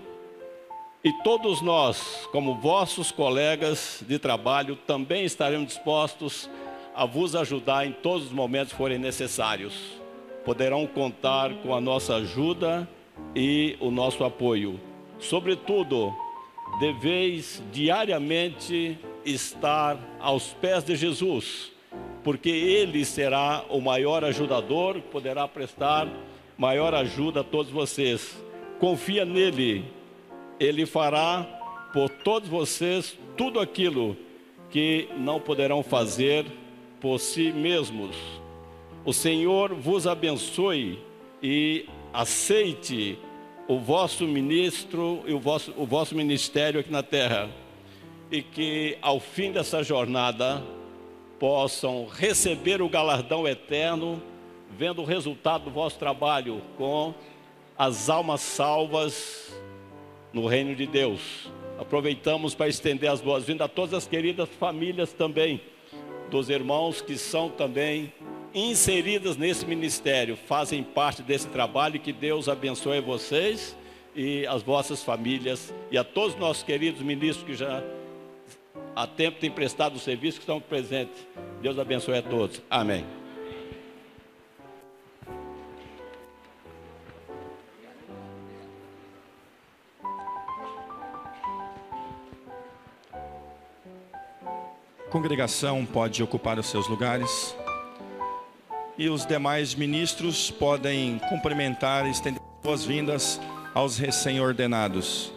E todos nós, como vossos colegas de trabalho, também estaremos dispostos a vos ajudar em todos os momentos que forem necessários. Poderão contar com a nossa ajuda e o nosso apoio. Sobretudo, deveis diariamente estar aos pés de Jesus, porque Ele será o maior ajudador, poderá prestar maior ajuda a todos vocês. Confia nele. Ele fará por todos vocês tudo aquilo que não poderão fazer por si mesmos. O Senhor vos abençoe e aceite o vosso ministro e o vosso ministério aqui na terra. E que ao fim dessa jornada possam receber o galardão eterno, vendo o resultado do vosso trabalho com as almas salvas no reino de Deus. Aproveitamos para estender as boas-vindas a todas as queridas famílias também, dos irmãos que são também inseridas nesse ministério, fazem parte desse trabalho. Que Deus abençoe vocês e as vossas famílias, e a todos os nossos queridos ministros que já a tempo tem prestado o serviço que estão presentes. Deus abençoe a todos. Amém. A congregação pode ocupar os seus lugares. E os demais ministros podem cumprimentar e estender boas-vindas aos recém-ordenados.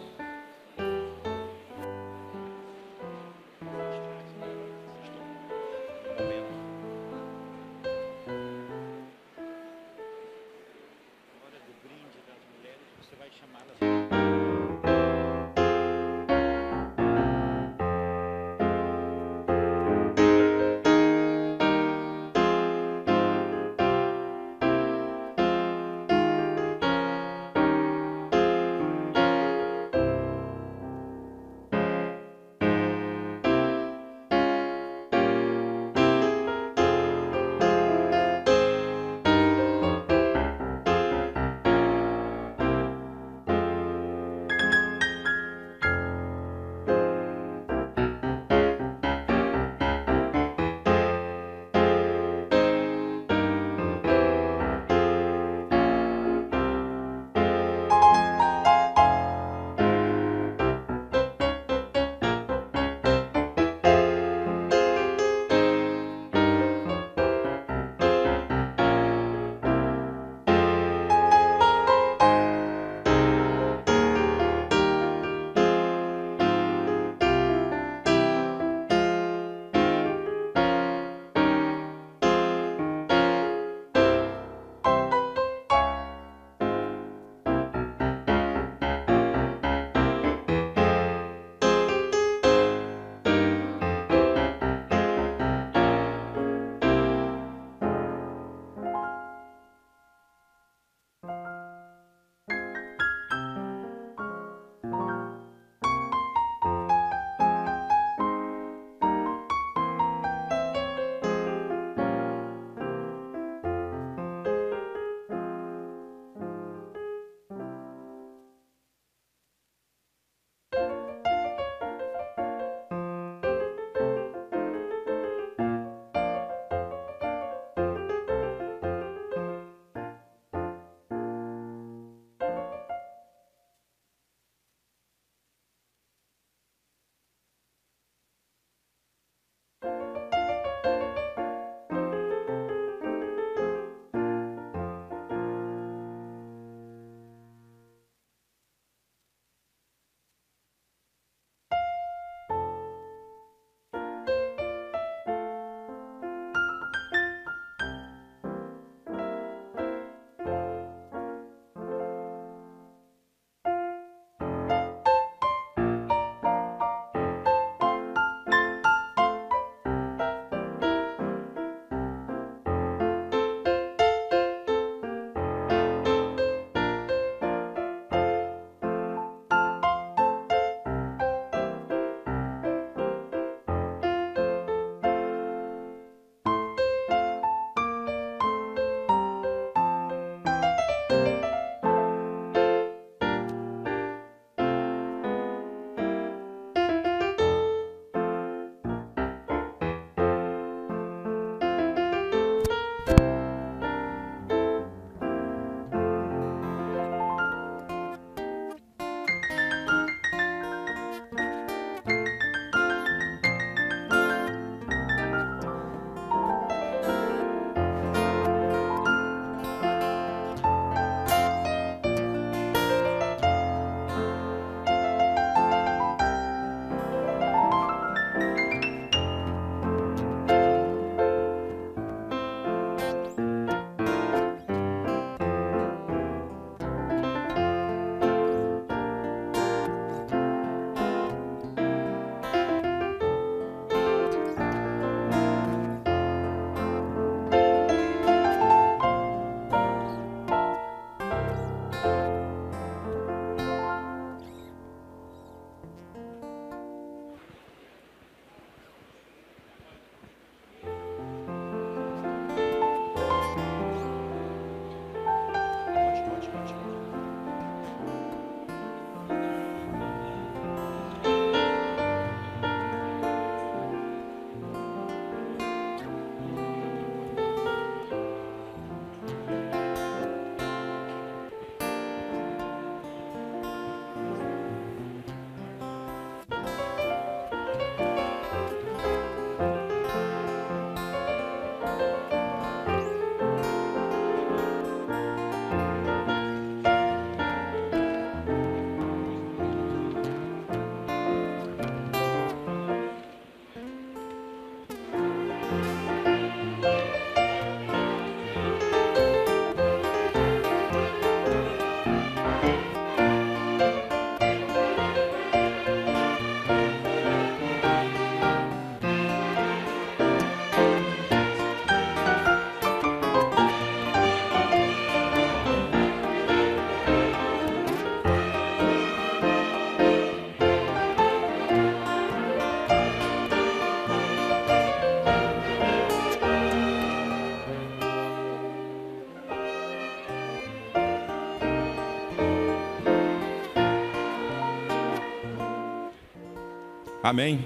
Amém?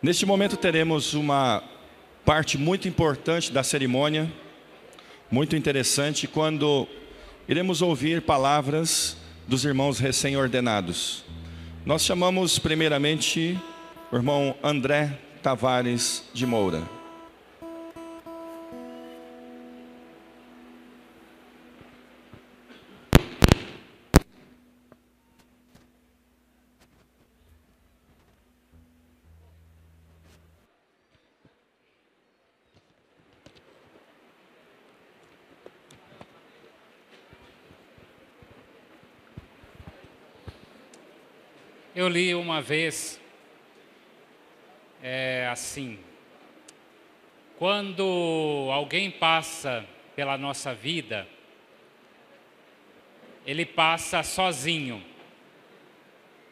Neste momento teremos uma parte muito importante da cerimônia, muito interessante, quando iremos ouvir palavras dos irmãos recém-ordenados. Nós chamamos primeiramente o irmão André Tavares de Moura. Eu li uma vez, assim, quando alguém passa pela nossa vida, ele passa sozinho,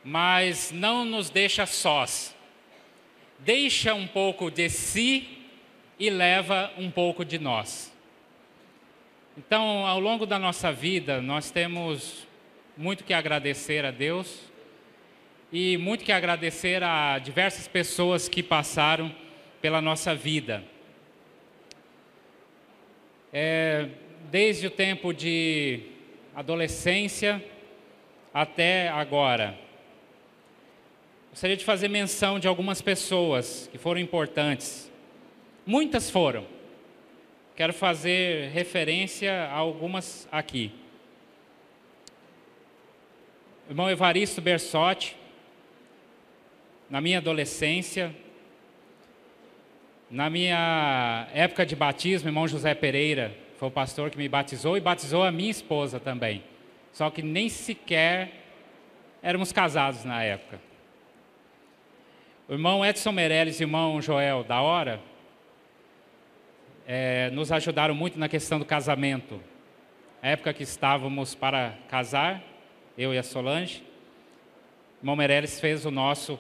mas não nos deixa sós. Deixa um pouco de si e leva um pouco de nós. Então, ao longo da nossa vida, nós temos muito que agradecer a Deus, e muito que agradecer a diversas pessoas que passaram pela nossa vida. Desde o tempo de adolescência até agora. Gostaria de fazer menção de algumas pessoas que foram importantes. Muitas foram. Quero fazer referência a algumas aqui. O irmão Evaristo Bersotti, na minha adolescência, na minha época de batismo, o irmão José Pereira foi o pastor que me batizou e batizou a minha esposa também. Só que nem sequer éramos casados na época. O irmão Edson Meirelles e o irmão Joel da Hora nos ajudaram muito na questão do casamento. Na época que estávamos para casar, eu e a Solange, o irmão Meirelles fez o nosso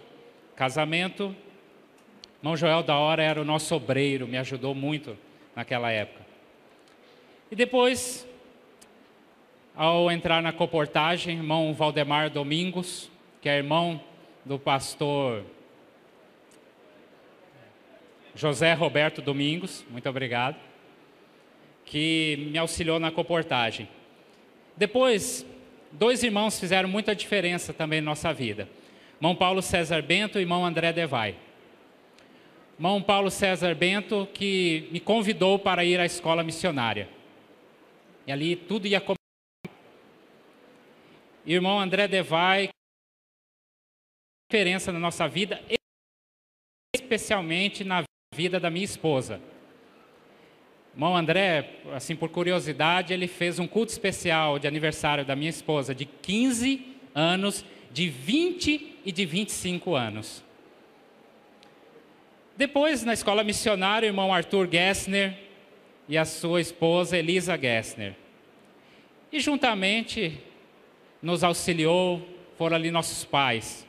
casamento. O irmão Joel da Hora era o nosso obreiro, me ajudou muito naquela época. E depois, ao entrar na coportagem, irmão Valdemar Domingos, que é irmão do pastor José Roberto Domingos, muito obrigado, que me auxiliou na coportagem. Depois, dois irmãos fizeram muita diferença também na nossa vida. Irmão Paulo César Bento e irmão André Devay. Irmão Paulo César Bento, que me convidou para ir à escola missionária. E ali tudo ia começar. E o irmão André Devay, diferença na nossa vida, especialmente na vida da minha esposa. Irmão André, assim por curiosidade, ele fez um culto especial de aniversário da minha esposa, de 15 anos, de 20 e de 25 anos. Depois, na escola missionária, o irmão Arthur Gessner e a sua esposa Elisa Gessner. E juntamente nos auxiliou, foram ali nossos pais.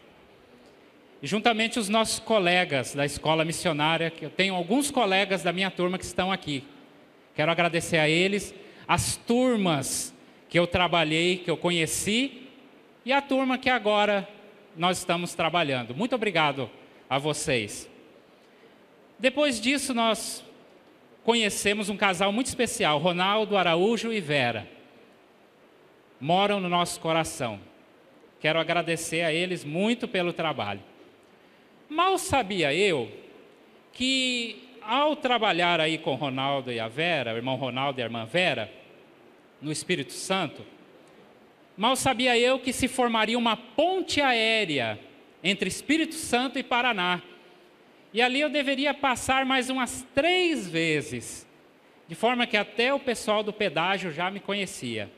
E juntamente os nossos colegas da escola missionária, que eu tenho alguns colegas da minha turma que estão aqui. Quero agradecer a eles, as turmas que eu trabalhei, que eu conheci, e a turma que agora nós estamos trabalhando. Muito obrigado a vocês. Depois disso, nós conhecemos um casal muito especial, Ronaldo Araújo e Vera. Moram no nosso coração. Quero agradecer a eles muito pelo trabalho. Mal sabia eu que, ao trabalhar aí com o Ronaldo e a Vera, o irmão Ronaldo e a irmã Vera, no Espírito Santo, mal sabia eu que se formaria uma ponte aérea entre Espírito Santo e Paraná. E ali eu deveria passar mais umas 3 vezes, de forma que até o pessoal do pedágio já me conhecia.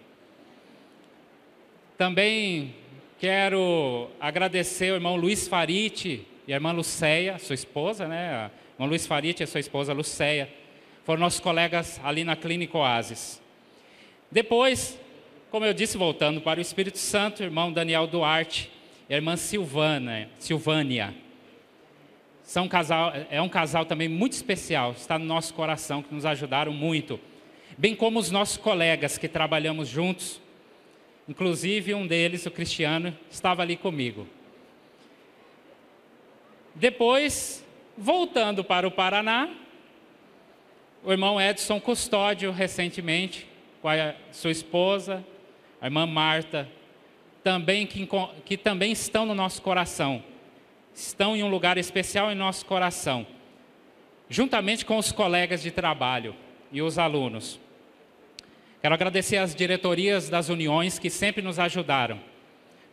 Também quero agradecer ao irmão Luiz Farite e a irmã Lucéia, sua esposa, né? O irmão Luiz Farite e a sua esposa Lucéia, foram nossos colegas ali na Clínica Oasis. Depois, como eu disse, voltando para o Espírito Santo, o irmão Daniel Duarte e a irmã Silvânia. É um casal também muito especial, está no nosso coração, que nos ajudaram muito. Bem como os nossos colegas que trabalhamos juntos, inclusive um deles, o Cristiano, estava ali comigo. Depois, voltando para o Paraná, o irmão Edson Custódio, recentemente, com a sua esposa, a irmã Marta, também, que também estão no nosso coração, estão em um lugar especial em nosso coração, juntamente com os colegas de trabalho e os alunos. Quero agradecer às diretorias das uniões que sempre nos ajudaram.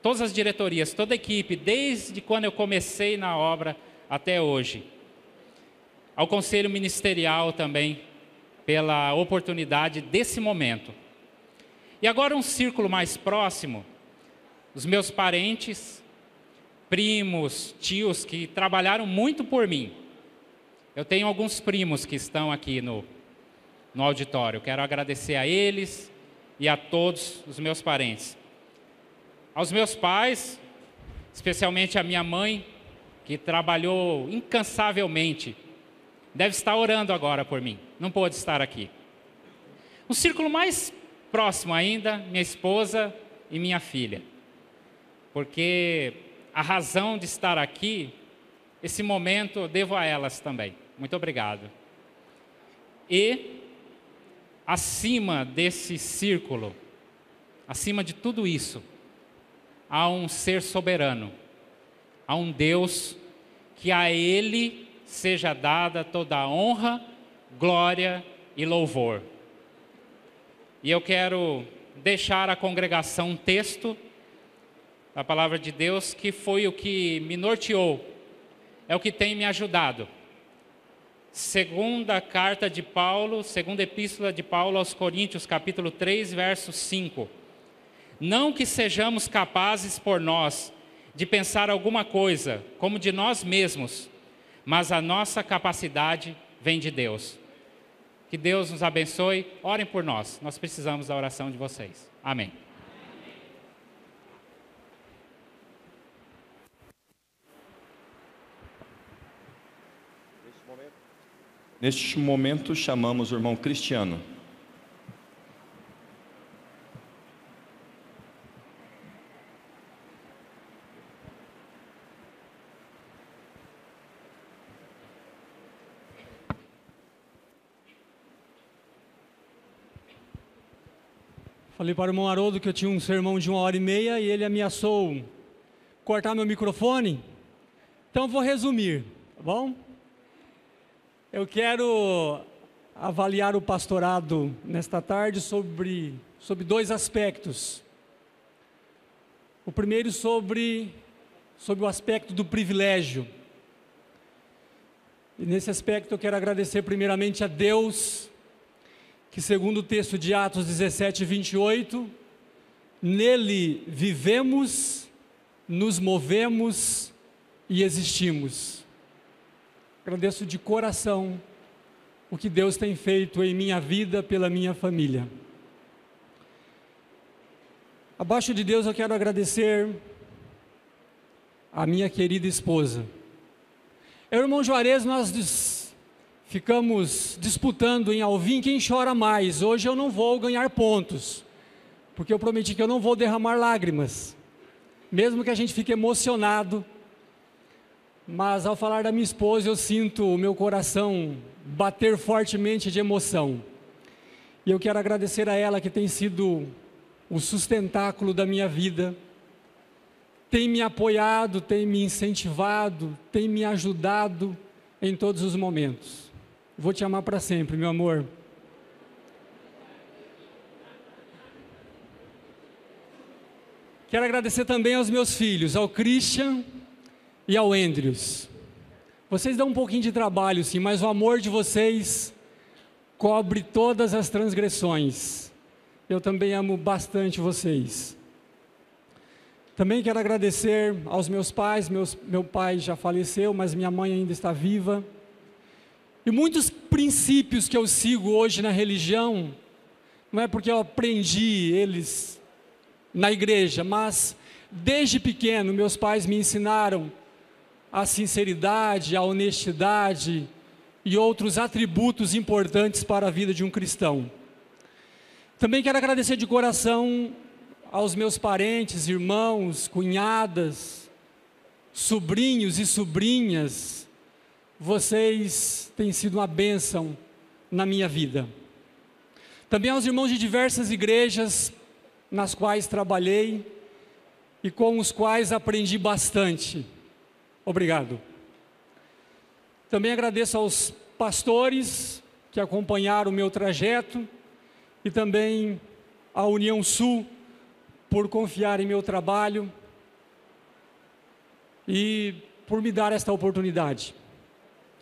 Todas as diretorias, toda a equipe, desde quando eu comecei na obra até hoje. Ao Conselho Ministerial também, pela oportunidade desse momento. E agora um círculo mais próximo, os meus parentes, primos, tios que trabalharam muito por mim. Eu tenho alguns primos que estão aqui no auditório. Quero agradecer a eles e a todos os meus parentes. Aos meus pais, especialmente a minha mãe, que trabalhou incansavelmente, deve estar orando agora por mim, não pôde estar aqui. Um círculo mais próximo ainda, minha esposa e minha filha, porque a razão de estar aqui, esse momento, eu devo a elas também. Muito obrigado. E, acima desse círculo, acima de tudo isso, há um ser soberano, há um Deus que a Ele seja dada toda a honra, glória e louvor. E eu quero deixar à congregação um texto da palavra de Deus que foi o que me norteou, é o que tem me ajudado. Segunda carta de Paulo, segunda epístola de Paulo aos Coríntios, capítulo 3, verso 5. Não que sejamos capazes por nós de pensar alguma coisa como de nós mesmos, mas a nossa capacidade vem de Deus. Que Deus nos abençoe. Orem por nós. Nós precisamos da oração de vocês. Amém. Neste momento, chamamos o irmão Cristiano. Falei para o irmão Haroldo que eu tinha um sermão de 1h30 e ele ameaçou cortar meu microfone. Então vou resumir, tá bom? Eu quero avaliar o pastorado nesta tarde sobre 2 aspectos. O primeiro sobre o aspecto do privilégio. E nesse aspecto eu quero agradecer primeiramente a Deus, que segundo o texto de Atos 17, 28, nele vivemos, nos movemos e existimos. Agradeço de coração o que Deus tem feito em minha vida, pela minha família. Abaixo de Deus eu quero agradecer a minha querida esposa. Eu e o irmão Juarez, nós ficamos disputando em Alvim quem chora mais. Hoje eu não vou ganhar pontos, porque eu prometi que eu não vou derramar lágrimas, mesmo que a gente fique emocionado. Mas ao falar da minha esposa, eu sinto o meu coração bater fortemente de emoção. E eu quero agradecer a ela que tem sido o sustentáculo da minha vida, tem me apoiado, tem me incentivado, tem me ajudado em todos os momentos. Vou te amar para sempre, meu amor. Quero agradecer também aos meus filhos, ao Christian e ao Andrews. Vocês dão um pouquinho de trabalho, sim, mas o amor de vocês cobre todas as transgressões. Eu também amo bastante vocês. Também quero agradecer aos meus pais. Meu pai já faleceu, mas minha mãe ainda está viva. E muitos princípios que eu sigo hoje na religião, não é porque eu aprendi eles na igreja, mas desde pequeno meus pais me ensinaram a sinceridade, a honestidade e outros atributos importantes para a vida de um cristão. Também quero agradecer de coração aos meus parentes, irmãos, cunhadas, sobrinhos e sobrinhas, vocês têm sido uma bênção na minha vida. Também aos irmãos de diversas igrejas nas quais trabalhei e com os quais aprendi bastante. Obrigado. Também agradeço aos pastores que acompanharam o meu trajeto e também à União Sul por confiar em meu trabalho e por me dar esta oportunidade.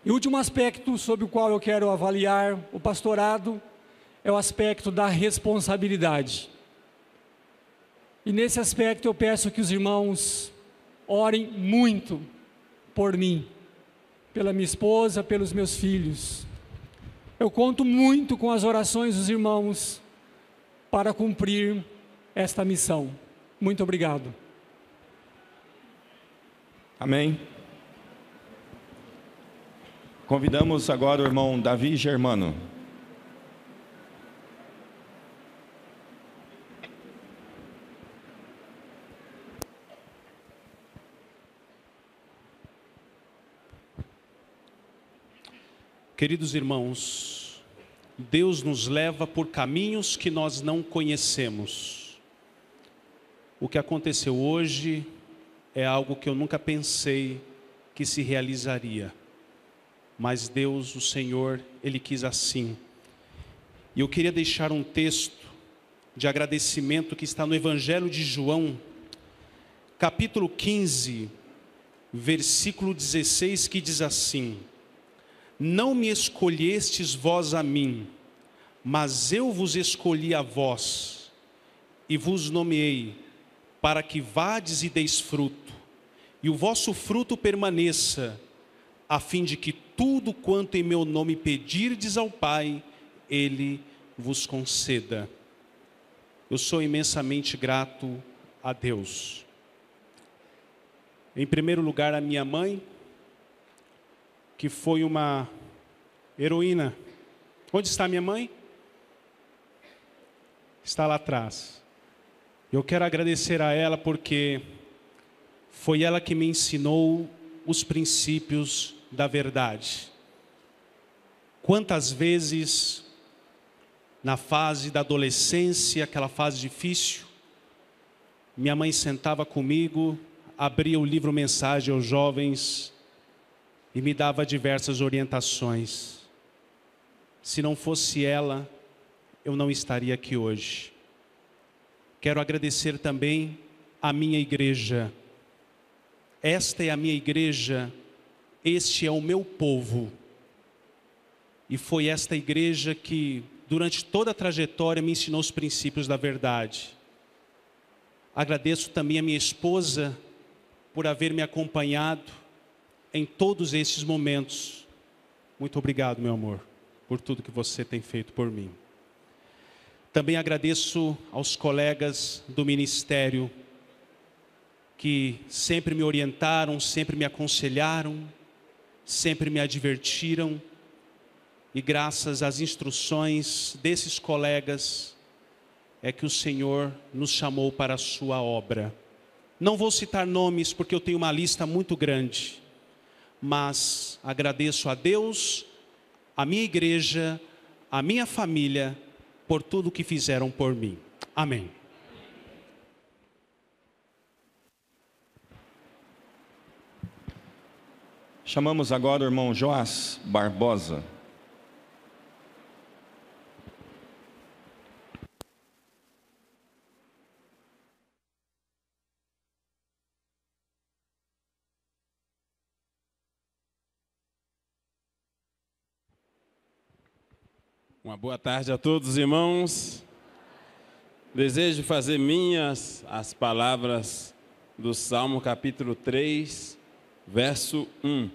E o último aspecto sobre o qual eu quero avaliar o pastorado é o aspecto da responsabilidade. E nesse aspecto eu peço que os irmãos orem muito por mim, pela minha esposa, pelos meus filhos. Eu conto muito com as orações dos irmãos para cumprir esta missão. Muito obrigado. Amém. Convidamos agora o irmão Davi Germano. Queridos irmãos, Deus nos leva por caminhos que nós não conhecemos. O que aconteceu hoje é algo que eu nunca pensei que se realizaria. Mas Deus, o Senhor, Ele quis assim. E eu queria deixar um texto de agradecimento que está no Evangelho de João, capítulo 15, versículo 16, que diz assim: não me escolhestes vós a mim, mas eu vos escolhi a vós, e vos nomeei, para que vades e deis fruto, e o vosso fruto permaneça, a fim de que tudo quanto em meu nome pedirdes ao Pai, Ele vos conceda. Eu sou imensamente grato a Deus. Em primeiro lugar, a minha mãe, que foi uma heroína. Onde está minha mãe? Está lá atrás. Eu quero agradecer a ela porque foi ela que me ensinou os princípios da verdade. Quantas vezes, na fase da adolescência, aquela fase difícil, minha mãe sentava comigo, abria o livro Mensagem aos Jovens e me dava diversas orientações. Se não fosse ela, eu não estaria aqui hoje. Quero agradecer também à minha igreja. Esta é a minha igreja, este é o meu povo. E foi esta igreja que, durante toda a trajetória, me ensinou os princípios da verdade. Agradeço também a minha esposa por haver me acompanhado em todos esses momentos. Muito obrigado, meu amor, por tudo que você tem feito por mim. Também agradeço aos colegas do ministério que sempre me orientaram, sempre me aconselharam, sempre me advertiram, e graças às instruções desses colegas é que o Senhor nos chamou para a sua obra. Não vou citar nomes porque eu tenho uma lista muito grande, mas agradeço a Deus, a minha igreja, a minha família, por tudo que fizeram por mim. Amém. Chamamos agora o irmão Joás Barbosa. Uma boa tarde a todos os irmãos. Desejo fazer minhas as palavras do Salmo capítulo 3, verso 1.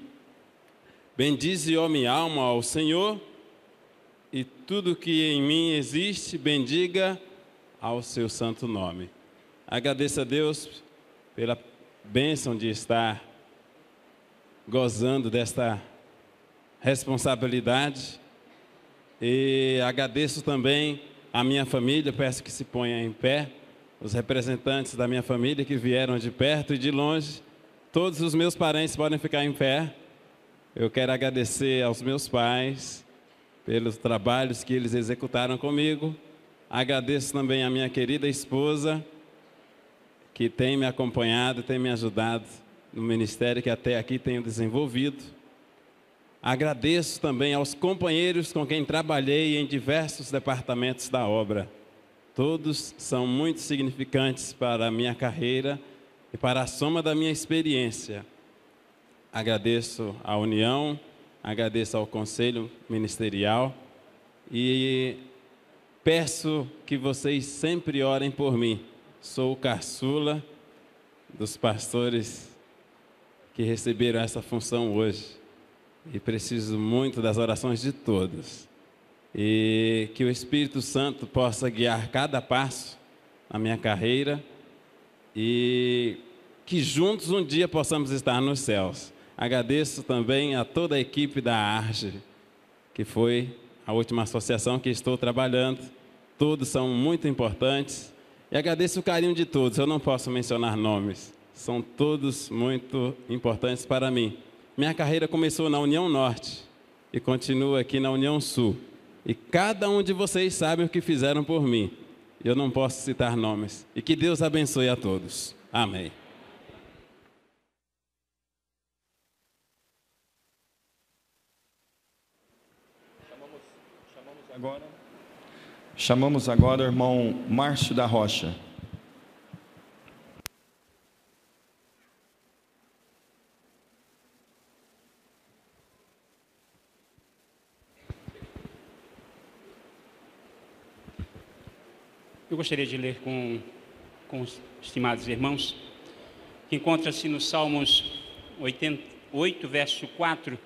Bendize, ó minha alma, ao Senhor, e tudo que em mim existe, bendiga ao seu santo nome. Agradeço a Deus pela bênção de estar gozando desta responsabilidade. E agradeço também a minha família, peço que se ponha em pé, os representantes da minha família que vieram de perto e de longe Todos os meus parentes podem ficar em pé. Eu quero agradecer aos meus pais pelos trabalhos que eles executaram comigo. Agradeço também a minha querida esposa, que tem me acompanhado, tem me ajudado no ministério que até aqui tenho desenvolvido. Agradeço também aos companheiros com quem trabalhei em diversos departamentos da obra. Todos são muito significantes para a minha carreira e para a soma da minha experiência. Agradeço à União, agradeço ao Conselho Ministerial e peço que vocês sempre orem por mim. Sou o caçula dos pastores que receberam essa função hoje e preciso muito das orações de todos. E que o Espírito Santo possa guiar cada passo na minha carreira e que juntos um dia possamos estar nos céus. Agradeço também a toda a equipe da ARGE, que foi a última associação que estou trabalhando. Todos são muito importantes. E agradeço o carinho de todos. Eu não posso mencionar nomes. São todos muito importantes para mim. Minha carreira começou na União Norte e continua aqui na União Sul. E cada um de vocês sabe o que fizeram por mim. Eu não posso citar nomes. E que Deus abençoe a todos. Amém. Chamamos agora o irmão Márcio da Rocha. Eu gostaria de ler com os estimados irmãos, que encontra-se no Salmos 88, verso 4,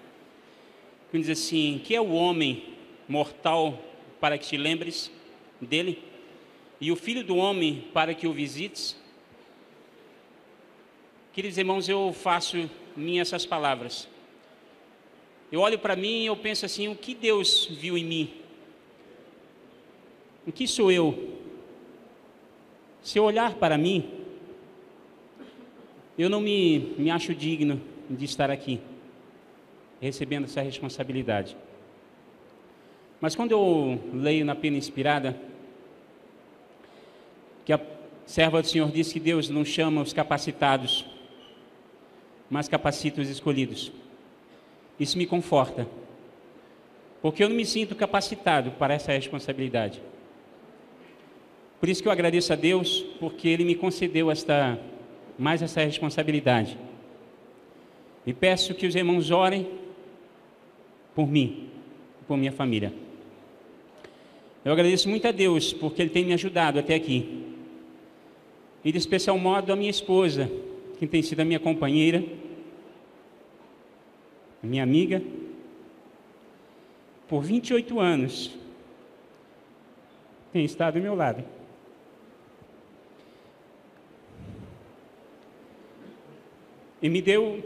que diz assim: que é o homem mortal para que te lembres dele, e o filho do homem para que o visites? Queridos irmãos, eu faço minhas essas palavras. Eu olho para mim e eu penso assim: o que Deus viu em mim? O que sou eu? Se eu olhar para mim, eu não me acho digno de estar aqui, recebendo essa responsabilidade. Mas quando eu leio na Pena Inspirada, que a serva do Senhor diz que Deus não chama os capacitados, mas capacita os escolhidos, isso me conforta, porque eu não me sinto capacitado para essa responsabilidade. Por isso que eu agradeço a Deus, porque Ele me concedeu mais essa responsabilidade. E peço que os irmãos orem por mim, por minha família. Eu agradeço muito a Deus, porque Ele tem me ajudado até aqui. E de especial modo a minha esposa, que tem sido a minha companheira, a minha amiga, por 28 anos, tem estado ao meu lado. E me deu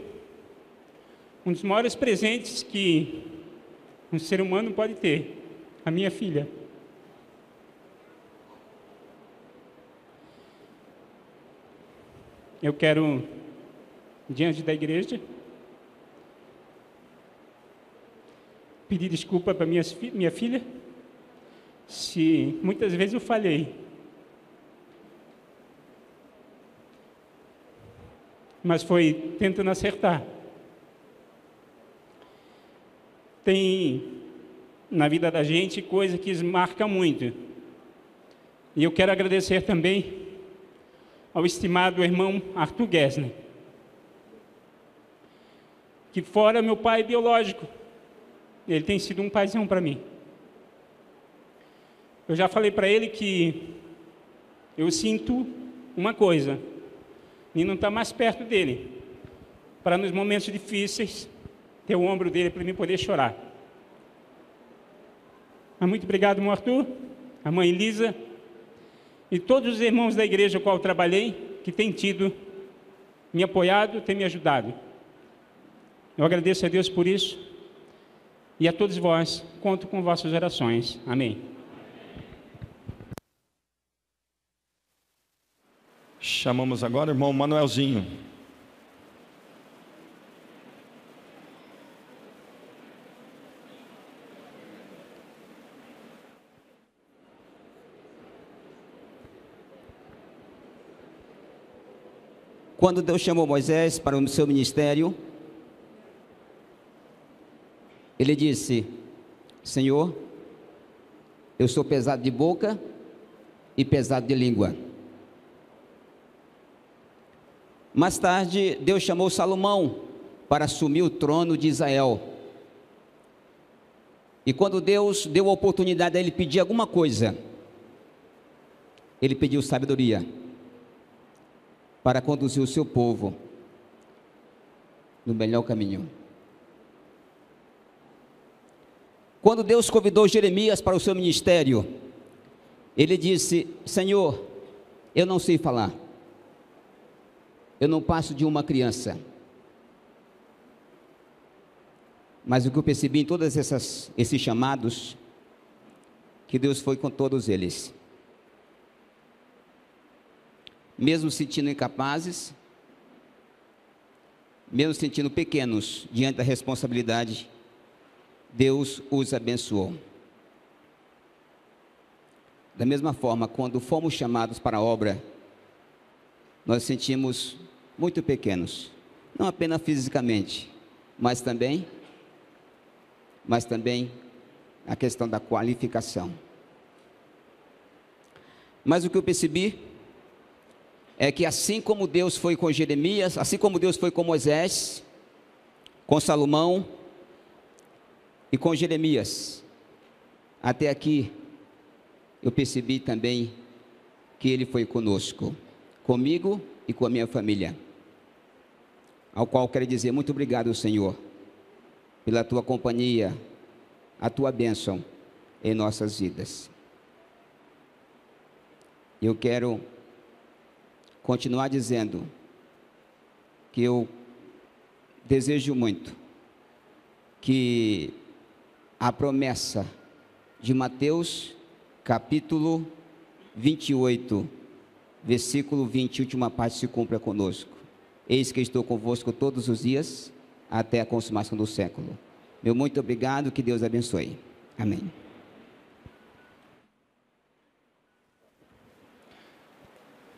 um dos maiores presentes que um ser humano pode ter, a minha filha. Eu quero, diante da igreja, pedir desculpa para minha filha, se muitas vezes eu falhei. Mas foi tentando acertar. Tem na vida da gente coisa que marca muito. E eu quero agradecer também ao estimado irmão Arthur Gessner, que fora meu pai biológico, ele tem sido um paizão para mim. Eu já falei para ele que eu sinto uma coisa, e não está mais perto dele, para nos momentos difíceis, ter o ombro dele para mim poder chorar. Mas muito obrigado, irmão Arthur, a mãe Elisa, e todos os irmãos da igreja com a qual eu trabalhei, que têm me apoiado, têm me ajudado. Eu agradeço a Deus por isso, e a todos vós, conto com vossas orações. Amém. Chamamos agora o irmão Manuelzinho. Quando Deus chamou Moisés para o seu ministério, ele disse: Senhor, eu sou pesado de boca e pesado de língua. Mais tarde, Deus chamou Salomão para assumir o trono de Israel. E quando Deus deu a oportunidade a ele pedir alguma coisa, ele pediu sabedoria para conduzir o seu povo no melhor caminho. Quando Deus convidou Jeremias para o seu ministério, ele disse: Senhor, eu não sei falar, eu não passo de uma criança. Mas o que eu percebi em todos esses chamados, que Deus foi com todos eles. Mesmo se sentindo incapazes, mesmo se sentindo pequenos diante da responsabilidade, Deus os abençoou. Da mesma forma, quando fomos chamados para a obra, nós nos sentimos muito pequenos, não apenas fisicamente, mas também a questão da qualificação. Mas o que eu percebi é que assim como Deus foi com Jeremias, assim como Deus foi com Moisés, com Salomão e com Jeremias, até aqui eu percebi também que Ele foi conosco, comigo e com a minha família, ao qual quero dizer muito obrigado, Senhor, pela Tua companhia, a Tua bênção em nossas vidas. Eu quero continuar dizendo que eu desejo muito que a promessa de Mateus, capítulo 28, versículo 20, última parte, se cumpra conosco. Eis que estou convosco todos os dias, até a consumação do século. Meu muito obrigado, que Deus abençoe. Amém.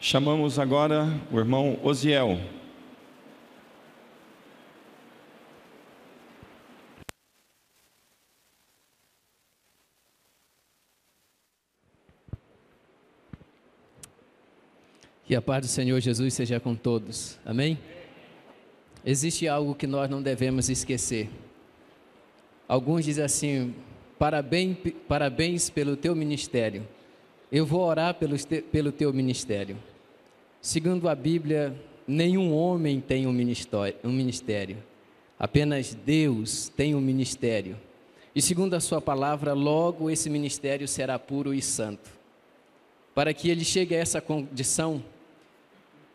Chamamos agora o irmão Osiel. Que a paz do Senhor Jesus seja com todos. Amém? Existe algo que nós não devemos esquecer. Alguns dizem assim: parabéns pelo teu ministério. Eu vou orar pelo teu ministério. Segundo a Bíblia, nenhum homem tem um ministério. Apenas Deus tem um ministério. E segundo a sua palavra, logo esse ministério será puro e santo. Para que ele chegue a essa condição,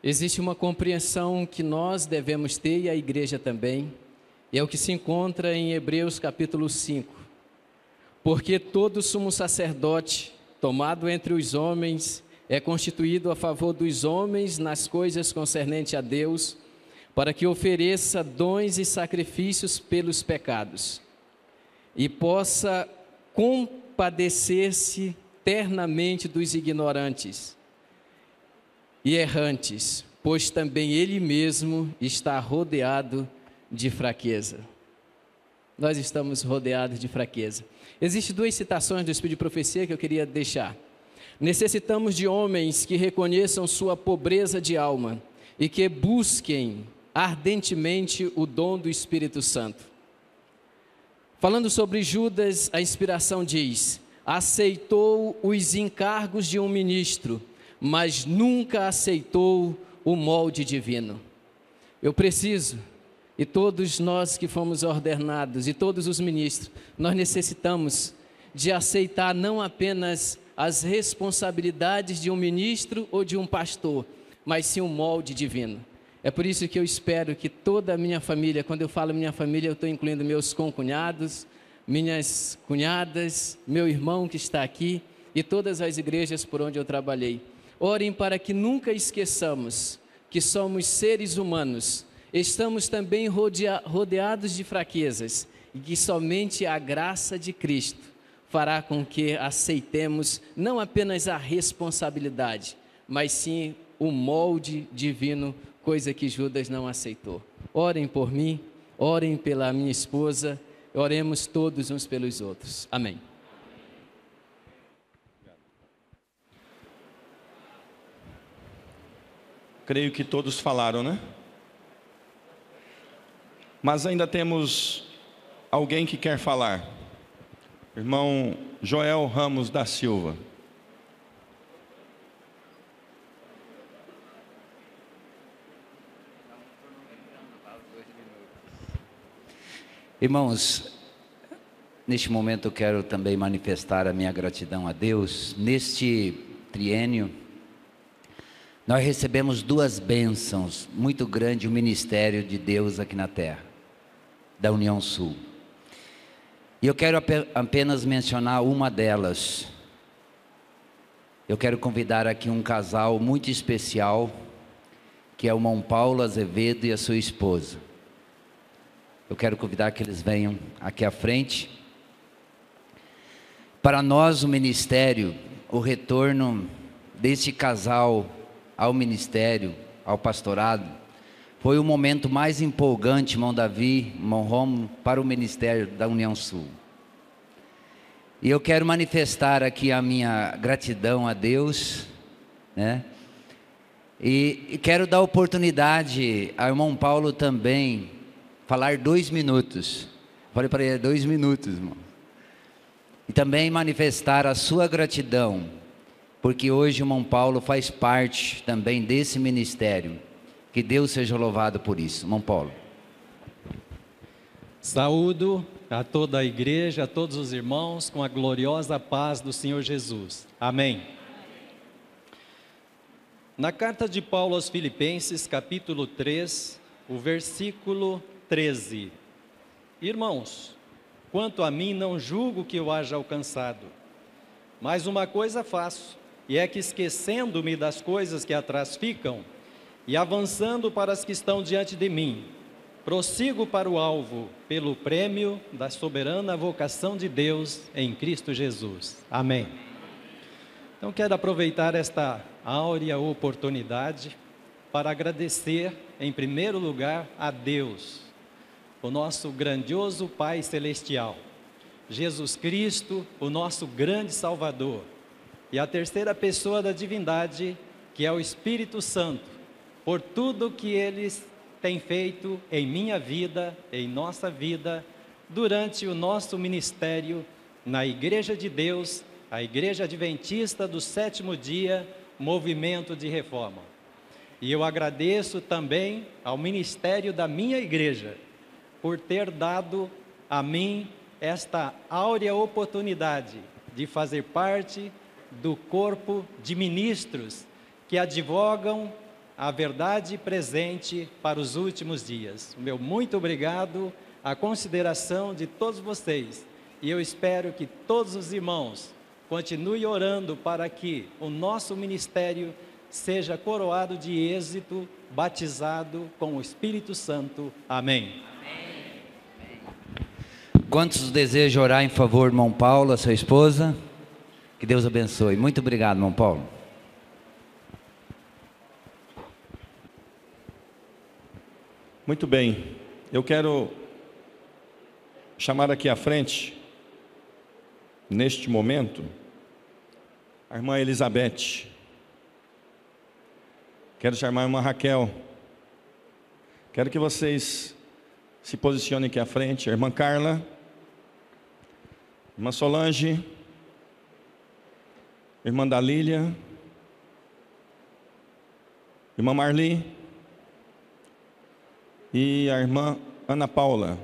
existe uma compreensão que nós devemos ter, e a igreja também, e é o que se encontra em Hebreus capítulo 5. Porque todo sumo sacerdote, tomado entre os homens, é constituído a favor dos homens nas coisas concernentes a Deus, para que ofereça dons e sacrifícios pelos pecados, e possa compadecer-se ternamente dos ignorantes e errantes, pois também ele mesmo está rodeado de fraqueza. Nós estamos rodeados de fraqueza. Existem duas citações do Espírito de Profecia que eu queria deixar. Necessitamos de homens que reconheçam sua pobreza de alma e que busquem ardentemente o dom do Espírito Santo. Falando sobre Judas, a inspiração diz: aceitou os encargos de um ministro, mas nunca aceitou o molde divino. Eu preciso, e todos nós que fomos ordenados, e todos os ministros, nós necessitamos de aceitar não apenas as responsabilidades de um ministro ou de um pastor, mas sim o molde divino. É por isso que eu espero que toda a minha família, quando eu falo minha família, eu estou incluindo meus concunhados, minhas cunhadas, meu irmão que está aqui e todas as igrejas por onde eu trabalhei. Orem para que nunca esqueçamos que somos seres humanos, estamos também rodeados de fraquezas e que somente a graça de Cristo fará com que aceitemos não apenas a responsabilidade, mas sim o molde divino coisa que Judas não aceitou. Orem por mim, orem pela minha esposa, oremos todos uns pelos outros. Amém. Creio que todos falaram, né? Mas ainda temos alguém que quer falar. Irmão Joel Ramos da Silva. Irmãos, neste momento eu quero também manifestar a minha gratidão a Deus. Neste triênio, nós recebemos duas bênçãos muito grandes, o ministério de Deus aqui na terra, da União Sul. E eu quero apenas mencionar uma delas. Eu quero convidar aqui um casal muito especial, que é o irmão Paulo Azevedo e a sua esposa. Eu quero convidar que eles venham aqui à frente. Para nós, o ministério, o retorno deste casal ao ministério, ao pastorado, foi o momento mais empolgante, irmão Davi, irmão Romo, para o ministério da União Sul. E eu quero manifestar aqui a minha gratidão a Deus, né? E quero dar oportunidade ao irmão Paulo também falar 2 minutos. Falei para ele, 2 minutos, irmão. E também manifestar a sua gratidão, porque hoje o irmão Paulo faz parte também desse ministério. Que Deus seja louvado por isso. Irmão Paulo. Saúdo a toda a igreja, a todos os irmãos, com a gloriosa paz do Senhor Jesus. Amém. Na carta de Paulo aos Filipenses, capítulo 3, o versículo 13. Irmãos, quanto a mim não julgo que eu haja alcançado, mas uma coisa faço, e é que esquecendo-me das coisas que atrás ficam, e avançando para as que estão diante de mim, prossigo para o alvo, pelo prêmio da soberana vocação de Deus em Cristo Jesus. Amém. Então quero aproveitar esta áurea oportunidade para agradecer, em primeiro lugar, a Deus, o nosso grandioso Pai Celestial, Jesus Cristo, o nosso grande Salvador, e a terceira pessoa da divindade, que é o Espírito Santo, por tudo que eles têm feito em minha vida, em nossa vida, durante o nosso ministério na Igreja de Deus, a Igreja Adventista do Sétimo Dia, Movimento de Reforma. E eu agradeço também ao ministério da minha igreja, por ter dado a mim esta áurea oportunidade de fazer parte do corpo de ministros que advogam a verdade presente para os últimos dias. O meu muito obrigado, a consideração de todos vocês, e eu espero que todos os irmãos continuem orando para que o nosso ministério seja coroado de êxito, batizado com o Espírito Santo. Amém. Quantos desejam orar em favor, irmão Paulo, a sua esposa? Que Deus abençoe. Muito obrigado, irmão Paulo. Muito bem. Eu quero chamar aqui à frente, neste momento, a irmã Elizabeth. Quero chamar a irmã Raquel. Quero que vocês se posicionem aqui à frente. A irmã Carla, irmã Solange, irmã Dalília, irmã Marli e a irmã Ana Paula.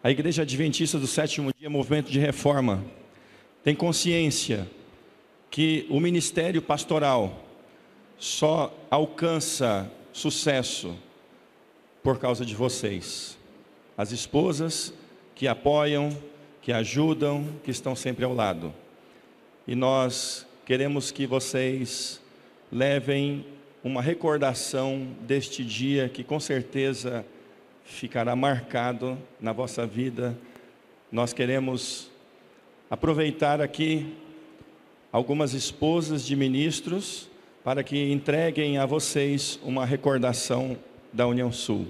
A Igreja Adventista do Sétimo Dia, Movimento de Reforma, tem consciência que o ministério pastoral só alcança sucesso por causa de vocês, as esposas que apoiam, que ajudam, que estão sempre ao lado. E nós queremos que vocês levem uma recordação deste dia que com certeza ficará marcado na vossa vida. Nós queremos aproveitar aqui algumas esposas de ministros para que entreguem a vocês uma recordação da União Sul.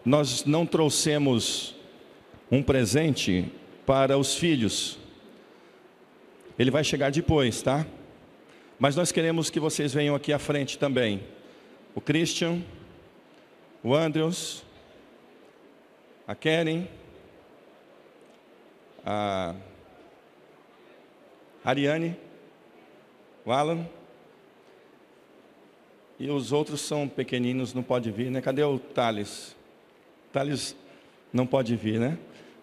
Nós não trouxemos um presente para os filhos. Ele vai chegar depois, tá? Mas nós queremos que vocês venham aqui à frente também. O Christian, o Andrews, a Karen, a Ariane, o Alan. E os outros são pequeninos, não pode vir, né? Cadê o Thales? Thales não pode vir, né?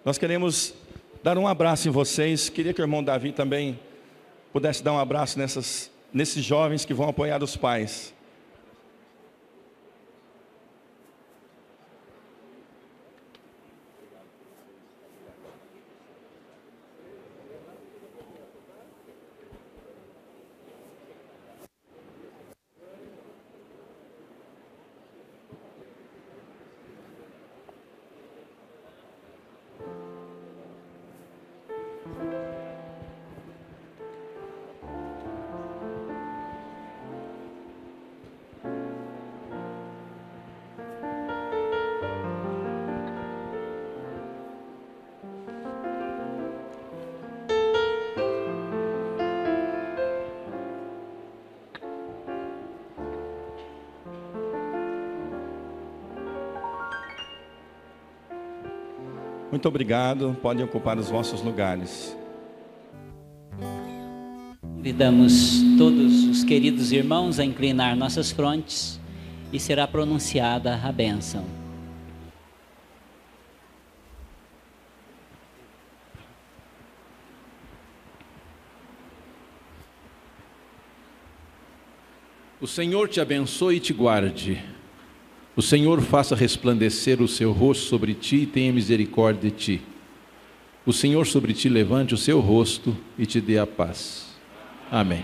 Nós queremos dar um abraço em vocês. Queria que o irmão Davi também pudesse dar um abraço nesses jovens que vão apoiar os pais. Muito obrigado, podem ocupar os vossos lugares. Convidamos todos os queridos irmãos a inclinar nossas frontes e será pronunciada a bênção. O Senhor te abençoe e te guarde. O Senhor faça resplandecer o seu rosto sobre ti e tenha misericórdia de ti. O Senhor sobre ti levante o seu rosto e te dê a paz. Amém.